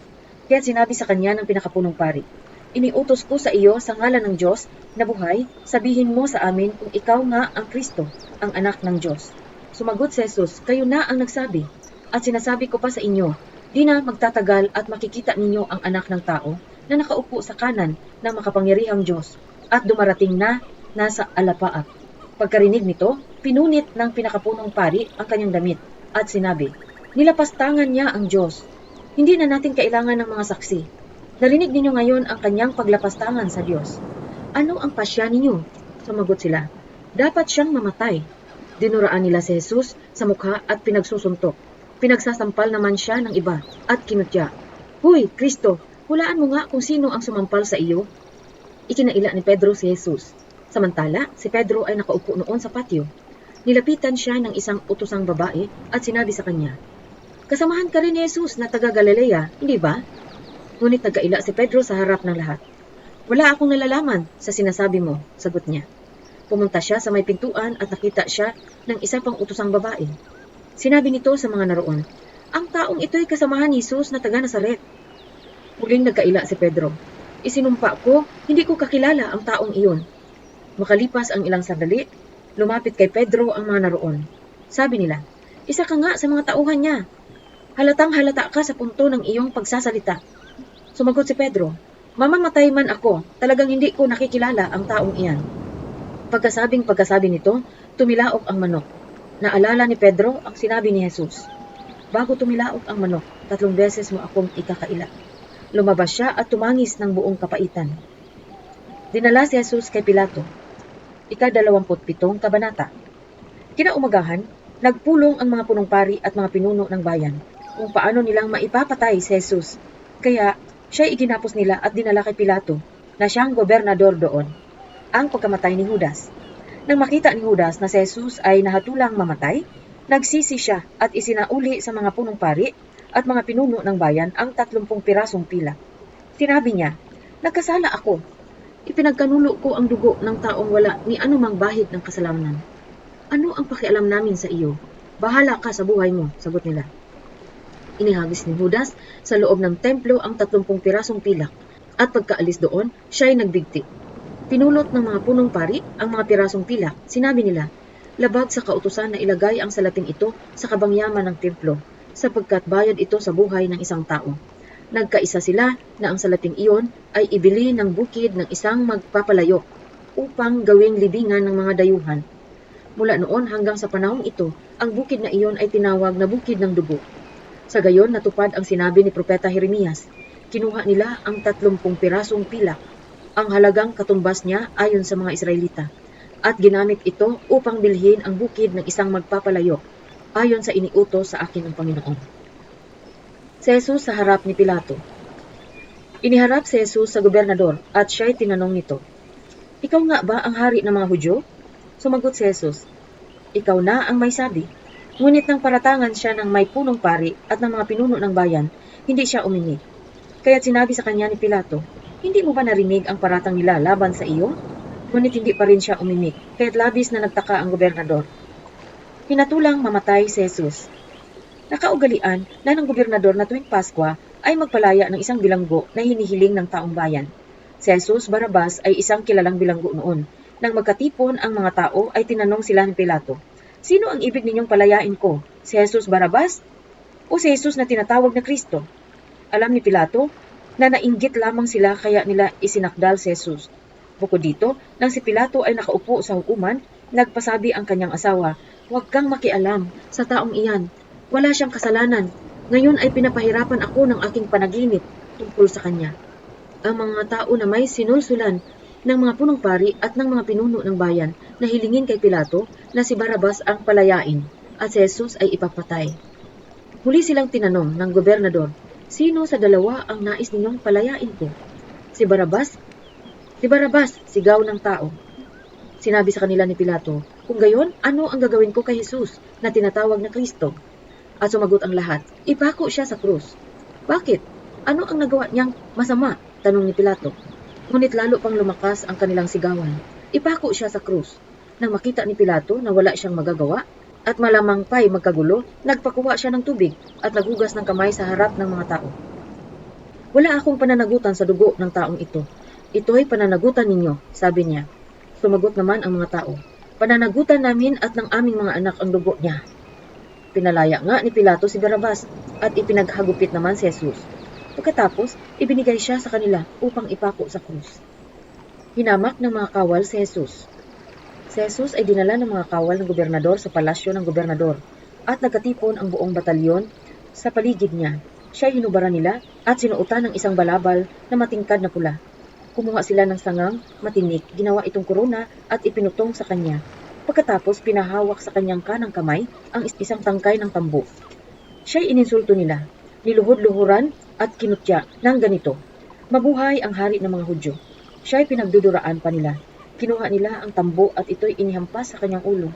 Kaya sinabi sa kanya ng pinakapunong pari, "Iniutos ko sa iyo sa ngalan ng Diyos na buhay, sabihin mo sa amin kung ikaw nga ang Kristo, ang anak ng Diyos." Sumagot si Jesus, "Kayo na ang nagsabi, at sinasabi ko pa sa inyo, di na magtatagal at makikita ninyo ang anak ng tao na nakaupo sa kanan ng makapangyarihang Diyos at dumarating na nasa alapaap." Pagkarinig nito, pinunit ng pinakapunong pari ang kanyang damit at sinabi, "Nilapastangan niya ang Diyos. Hindi na natin kailangan ng mga saksi. Narinig ninyo ngayon ang kanyang paglapastangan sa Diyos. Ano ang pasya ninyo?" Sumagot sila, "Dapat siyang mamatay." Dinuraan nila si Jesus sa mukha at pinagsusuntok. Pinagsasampal naman siya ng iba at kinutya, "Huy, Kristo, hulaan mo nga kung sino ang sumampal sa iyo." Ikinaila ni Pedro si Jesus. Samantala, si Pedro ay nakaupo noon sa patio. Nilapitan siya ng isang utosang babae at sinabi sa kanya, "Kasamahan ka rin ni Jesus na taga Galilea, hindi ba?" Ngunit nagkaila si Pedro sa harap ng lahat. "Wala akong nalalaman sa sinasabi mo," sagot niya. Pumunta siya sa may pintuan at nakita siya ng isa pang utosang babae. Sinabi nito sa mga naroon, "Ang taong ito'y kasamahan ni Jesus na taga Nazaret." Muling nagkaila si Pedro. "Isinumpa ko, hindi ko kakilala ang taong iyon." Makalipas ang ilang sandali, lumapit kay Pedro ang mga naroon. Sabi nila, "Isa ka nga sa mga tauhan niya. Halatang halata ka sa punto ng iyong pagsasalita." Sumagot si Pedro, "Mamamatay man ako, talagang hindi ko nakikilala ang taong iyan." Pagkasabi nito, tumilaok ang manok. Naalala ni Pedro ang sinabi ni Jesus, "Bago tumilaok ang manok, 3 beses mo akong ikakaila." Lumabas siya at tumangis ng buong kapaitan. Dinala si Jesus kay Pilato. Ika-27 kabanata. Kinaumagahan, nagpulong ang mga punong pari at mga pinuno ng bayan kung paano nilang maipapatay si Jesus. Kaya siya'y iginapos nila at dinala kay Pilato na siyang gobernador doon. Ang pagkamatay ni Judas. Nang makita ni Judas na si Jesus ay nahatulang mamatay, nagsisi siya at isinauli sa mga punong pari at mga pinuno ng bayan ang 30 pirasong pila. Sinabi niya, "Nagkasala ako. Ipinagkanulo ko ang dugo ng taong wala ni anumang bahid ng kasalanan. Ano ang pakialam namin sa iyo? Bahala ka sa buhay mo," sagot nila. Inihagis ni Judas sa loob ng templo ang 30 pirasong pilak at pagkaalis doon, siya'y nagbigti. Pinulot ng mga punong pari ang mga pirasong pilak. Sinabi nila, labag sa kautusan na ilagay ang salaping ito sa kabangyaman ng templo, sapagkat bayad ito sa buhay ng isang tao. Nagkaisa sila na ang salaping iyon ay ibili ng bukid ng isang magpapalayok upang gawing libingan ng mga dayuhan. Mula noon hanggang sa panahong ito, ang bukid na iyon ay tinawag na bukid ng dugo. Sa gayon natupad ang sinabi ni Propeta Jeremias. Kinuha nila ang 30 pirasong pilak, ang halagang katumbas niya ayon sa mga Israelita, at ginamit ito upang bilhin ang bukid ng isang magpapalayok ayon sa iniutos sa akin ng Panginoon. Si Jesus sa harap ni Pilato. Iniharap si Jesus sa gobernador at siya'y tinanong nito, "Ikaw nga ba ang hari ng mga Hudyo?" Sumagot si Jesus, "Ikaw na ang may sabi." Ngunit nang paratangan siya ng may punong pari at ng mga pinuno ng bayan, hindi siya uminig. Kaya't sinabi sa kanya ni Pilato, "Hindi mo ba narinig ang paratang nila laban sa iyo?" Ngunit hindi pa rin siya uminig, kaya't labis na nagtaka ang gobernador. Hinatulang mamatay si Jesus. Nakaugalian na ng gobernador na tuwing Paskwa ay magpalaya ng isang bilanggo na hinihiling ng taong bayan. Si Jesus Barrabas ay isang kilalang bilanggo noon. Nang magkatipon ang mga tao ay tinanong sila ni Pilato, "Sino ang ibig ninyong palayain ko? Si Jesus Barrabas o si Jesus na tinatawag na Kristo?" Alam ni Pilato na nainggit lamang sila kaya nila isinakdal si Jesus. Bukod dito, nang si Pilato ay nakaupo sa hukuman, nagpasabi ang kanyang asawa, "Huwag kang makialam sa taong iyan. Wala siyang kasalanan. Ngayon ay pinapahirapan ako ng aking panaginip tungkol sa kanya." Ang mga tao na may sinulsulan ng mga punong pari at ng mga pinuno ng bayan na hilingin kay Pilato na si Barrabas ang palayain at si Jesus ay ipapatay. Huli silang tinanong ng gobernador, "Sino sa dalawa ang nais ninyong palayain ko? Si Barrabas?" "Si Barrabas," sigaw ng tao. Sinabi sa kanila ni Pilato, "Kung gayon, ano ang gagawin ko kay Jesus na tinatawag na Kristo?" At sumagot ang lahat, "Ipako siya sa krus." "Bakit? Ano ang nagawa niyang masama?" tanong ni Pilato. Ngunit lalo pang lumakas ang kanilang sigawan, "Ipako siya sa krus." Nang makita ni Pilato na wala siyang magagawa at malamang pa'y magkagulo, nagpakuha siya ng tubig at naghugas ng kamay sa harap ng mga tao. "Wala akong pananagutan sa dugo ng taong ito. Ito'y pananagutan ninyo," sabi niya. Sumagot naman ang mga tao, "Pananagutan namin at ng aming mga anak ang dugo niya." Pinalaya nga ni Pilato si Barrabas at ipinaghagupit naman si Jesus. Pagkatapos, ibinigay siya sa kanila upang ipako sa krus. Hinamak ng mga kawal si Jesus. Si Jesus ay dinala ng mga kawal ng gobernador sa palasyo ng gobernador at nagkatipon ang buong batalyon sa paligid niya. Siya hinubaran nila at sinuotan ng isang balabal na matingkad na pula. Kumuha sila ng sangang matinik, ginawa itong korona at ipinutong sa kanya. Pagkatapos pinahawak sa kanyang kanang kamay ang isang tangkay ng tambo. Siya'y ininsulto nila, niluhod-luhuran at kinutya ng ganito, "Mabuhay ang hari ng mga Hudyo." Siya'y pinagduduraan pa nila. Kinuha nila ang tambo at ito'y inihampas sa kanyang ulo.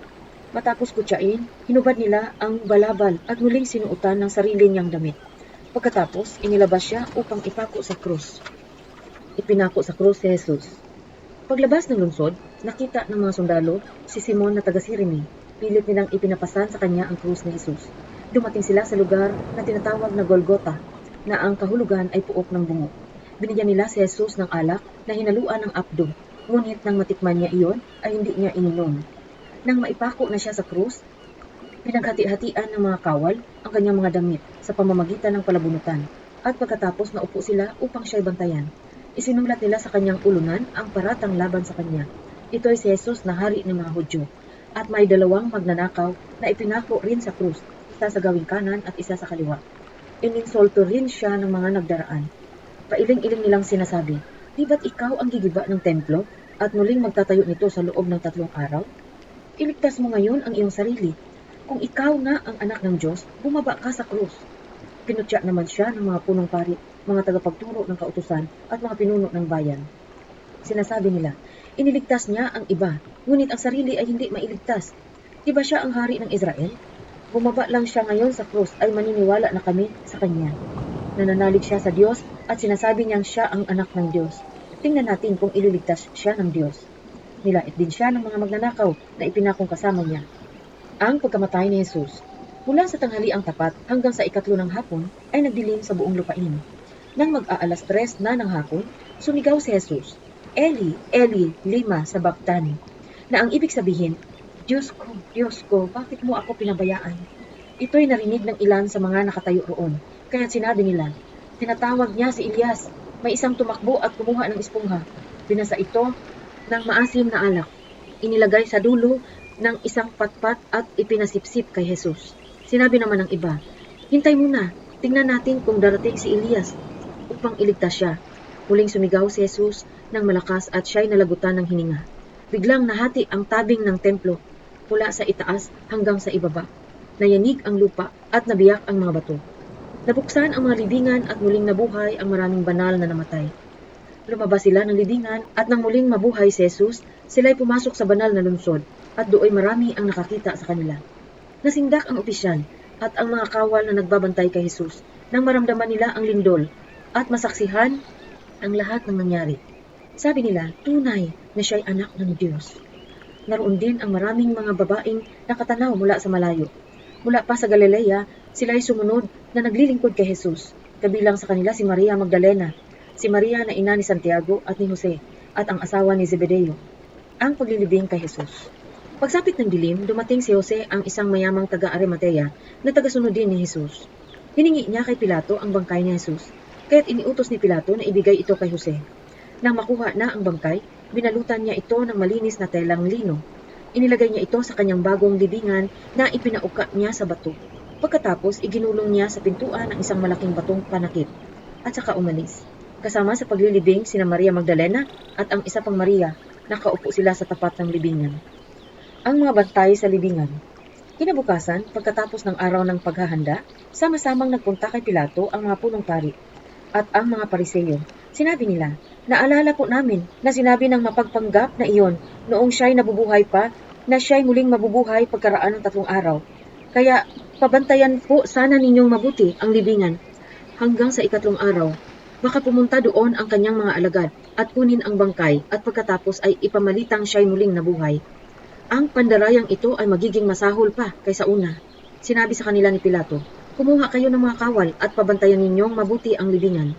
Matapos kutyain, hinubad nila ang balabal at muling sinuotan ng sarili niyang damit. Pagkatapos, inilabas siya upang ipako sa krus. Ipinako sa krus si Jesus. Paglabas ng lungsod, nakita ng mga sundalo si Simon na taga-Sirene. Pilit nilang ipinapasan sa kanya ang krus ni Jesus. Dumating sila sa lugar na tinatawag na Golgota, na ang kahulugan ay puok ng bungo. Binigyan nila si Jesus ng alak na hinaluan ng apdo. Ngunit nang matikman niya iyon, ay hindi niya ininom. Nang maipako na siya sa krus, pinaghati-hatian ng mga kawal ang kanyang mga damit sa pamamagitan ng palabunutan. At pagkatapos naupo sila upang siya'y bantayan. Isinulat nila sa kanyang ulunan ang paratang laban sa kanya. Ito ay si Jesus na hari ng mga Hudyo. At may dalawang magnanakaw na ipinako rin sa krus, isa sa gawing kanan at isa sa kaliwa. Ininsulto rin siya ng mga nagdaraan. Pailing-iling nilang sinasabi, "Di ba't ikaw ang gigiba ng templo at muling magtatayo nito sa loob ng 3 araw? Iligtas mo ngayon ang iyong sarili. Kung ikaw nga ang anak ng Diyos, bumaba ka sa krus." Pinutya naman siya ng mga punong pari, mga tagapagturo ng kautusan at mga pinuno ng bayan. Sinasabi nila, iniligtas niya ang iba, ngunit ang sarili ay hindi mailigtas. Di ba siya ang hari ng Israel? Bumaba lang siya ngayon sa krus ay maniniwala na kami sa kanya. Nananalig siya sa Diyos at sinasabi niyang siya ang anak ng Diyos. Tingnan natin kung ililigtas siya ng Diyos. Nilait din siya ng mga magnanakaw na ipinakong kasama niya. Ang pagkamatay ni Jesus. Mula sa tanghaliang tapat hanggang sa 3 ng hapon ay nagdilim sa buong lupain. Nang mag-aalas 3 na ng hapon, sumigaw si Jesus, "Eli, Eli, lima sabachthani," na ang ibig sabihin, Diyos ko, bakit mo ako pinabayaan?" Ito'y narinig ng ilan sa mga nakatayo roon, kaya sinabi nila, "Tinatawag niya si Elias." May isang tumakbo at kumuha ng espongha. Binasa ito ng maasim na alak. Inilagay sa dulo ng isang patpat at ipinasipsip kay Jesus. Sinabi naman ng iba, "Hintay muna, tingnan natin kung darating si Elias upang iligtas siya." Muling sumigaw si Jesus ng malakas at siya'y nalagutan ng hininga. Biglang nahati ang tabing ng templo mula sa itaas hanggang sa ibaba. Nayanig ang lupa at nabiyak ang mga bato. Nabuksan ang mga libingan at muling nabuhay ang maraming banal na namatay. Lumabas sila ng libingan at nang muling mabuhay si Jesus, sila'y pumasok sa banal na lungsod at dooy marami ang nakakita sa kanila. Nasindak ang opisyal at ang mga kawal na nagbabantay kay Jesus nang maramdaman nila ang lindol at masaksihan ang lahat ng nangyari. Sabi nila, tunay na siya'y anak ng Diyos. Naroon din ang maraming mga babaeng nakatanaw mula sa malayo. Mula pa sa Galilea, sila'y sumunod na naglilingkod kay Jesus. Kabilang sa kanila si Maria Magdalena, si Maria na ina ni Santiago at ni Jose, at ang asawa ni Zebedeo. Ang paglilibing kay Jesus. Pagsapit ng dilim, dumating si Jose, ang isang mayamang taga-Arimatea na tagasunod din ni Jesus. Hiningi niya kay Pilato ang bangkay ni Jesus, kaya't iniutos ni Pilato na ibigay ito kay Jose. Nang makuha na ang bangkay, binalutan niya ito ng malinis na telang lino. Inilagay niya ito sa kanyang bagong libingan na ipinauka niya sa bato. Pagkatapos, iginulong niya sa pintuan ng isang malaking batong panakip at saka umalis. Kasama sa paglilibing sina Maria Magdalena at ang isa pang Maria, nakaupo sila sa tapat ng libingan. Ang mga bantay sa libingan. Kinabukasan, pagkatapos ng araw ng paghahanda, sama-samang nagpunta kay Pilato ang mga punong pari at ang mga pariseyo. Sinabi nila, "Naalala po namin na sinabi ng mapagpanggap na iyon noong siya'y nabubuhay pa na siya'y muling mabubuhay pagkaraan ng 3 araw. Kaya pabantayan po sana ninyong mabuti ang libingan hanggang sa 3 araw. Baka pumunta doon ang kanyang mga alagad at kunin ang bangkay at pagkatapos ay ipamalitang siya'y muling nabuhay. Ang pandarayang ito ay magiging masahol pa kaysa una." Sinabi sa kanila ni Pilato, "Kumuha kayo ng mga kawal at pabantayan ninyong mabuti ang libingan."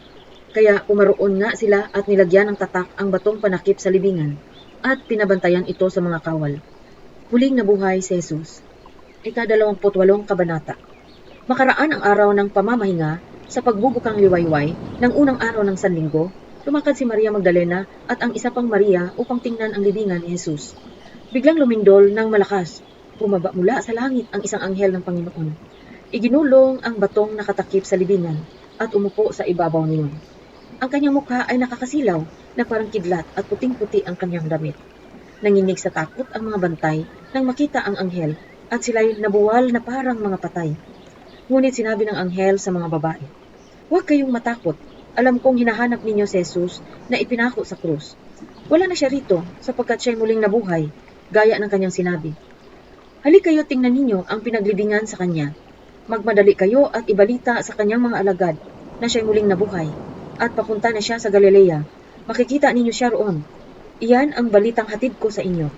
Kaya pumaroon nga sila at nilagyan ng tatak ang batong panakip sa libingan at pinabantayan ito sa mga kawal. Muling nabuhay si Jesus. Ika-28 kabanata. Makaraan ang araw ng pamamahinga sa pagbubukang liwayway ng unang araw ng Sanlinggo, lumakad si Maria Magdalena at ang isa pang Maria upang tingnan ang libingan ni Jesus. Biglang lumindol ng malakas. Bumaba mula sa langit ang isang anghel ng Panginoon. Iginulong ang batong nakatakip sa libingan at umupo sa ibabaw niyon. Ang kanyang mukha ay nakakasilaw na parang kidlat at puting-puti ang kanyang damit. Nanginig sa takot ang mga bantay nang makita ang anghel at sila'y nabuwal na parang mga patay. Ngunit sinabi ng anghel sa mga babae, "Huwag kayong matakot. Alam kong hinahanap ninyo si Jesus na ipinako sa krus. Wala na siya rito sapagkat siya'y muling nabuhay, gaya ng kanyang sinabi. Halik kayo, tingnan ninyo ang pinaglibingan sa kanya. Magmadali kayo at ibalita sa kanyang mga alagad na siya'y muling nabuhay. At papunta na siya sa Galilea. Makikita ninyo siya roon. Iyan ang balitang hatid ko sa inyo."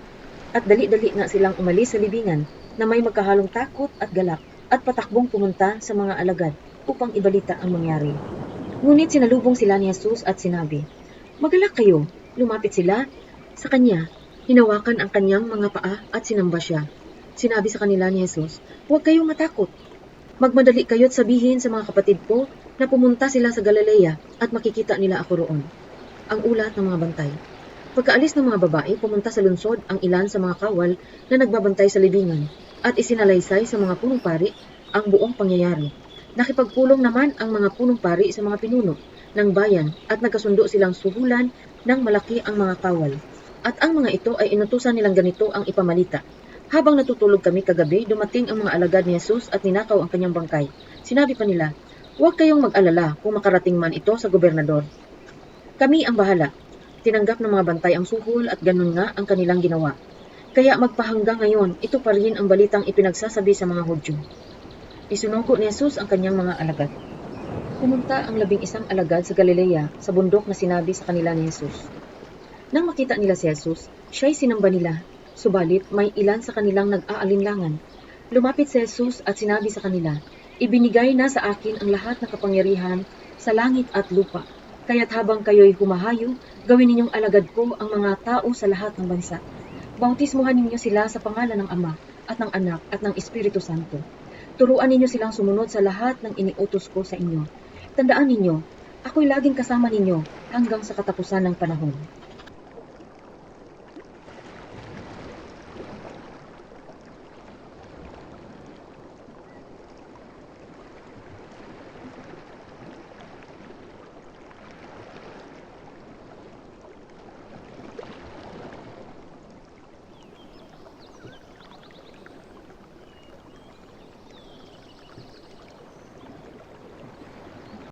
At dali-dali nga silang umalis sa libingan na may magkahalong takot at galak at patakbong pumunta sa mga alagad upang ibalita ang mangyari. Ngunit sinalubong sila ni Jesus at sinabi, "Magalak kayo." Lumapit sila sa kanya, hinawakan ang kanyang mga paa at sinamba siya. Sinabi sa kanila ni Jesus, "Huwag kayong matakot. Magmadali kayo't sabihin sa mga kapatid ko na pumunta sila sa Galilea at makikita nila ako roon." Ang ulat ng mga bantay. Pagkaalis ng mga babae, pumunta sa lungsod ang ilan sa mga kawal na nagbabantay sa libingan at isinalaysay sa mga punong pari ang buong pangyayari. Nakipagpulong naman ang mga punong pari sa mga pinuno ng bayan at nagkasundo silang suhulan ng malaki ang mga kawal. At ang mga ito ay inutusan nilang ganito ang ipamalita. Habang natutulog kami kagabi, dumating ang mga alagad ni Jesus at ninakaw ang kanyang bangkay. Sinabi pa nila, "Huwag kayong mag-alala kung makarating man ito sa gobernador. Kami ang bahala." Tinanggap ng mga bantay ang suhol at ganun nga ang kanilang ginawa. Kaya magpahanggang ngayon, ito pa rin ang balitang ipinagsasabi sa mga Hudyo. Isunugo ni Jesus ang kanyang mga alagad. Pumunta ang 11 alagad sa Galilea, sa bundok na sinabi sa kanila ni Jesus. Nang makita nila si Jesus, siya'y sinamba nila, subalit may ilan sa kanilang nag-aalinlangan. Lumapit si Jesus at sinabi sa kanila, "Ibinigay na sa akin ang lahat ng kapangyarihan sa langit at lupa. Kaya't habang kayo'y humahayo, gawin ninyong alagad ko ang mga tao sa lahat ng bansa. Bautismuhan ninyo sila sa pangalan ng Ama at ng Anak at ng Espiritu Santo. Turuan ninyo silang sumunod sa lahat ng iniutos ko sa inyo. Tandaan ninyo, ako'y laging kasama ninyo hanggang sa katapusan ng panahon."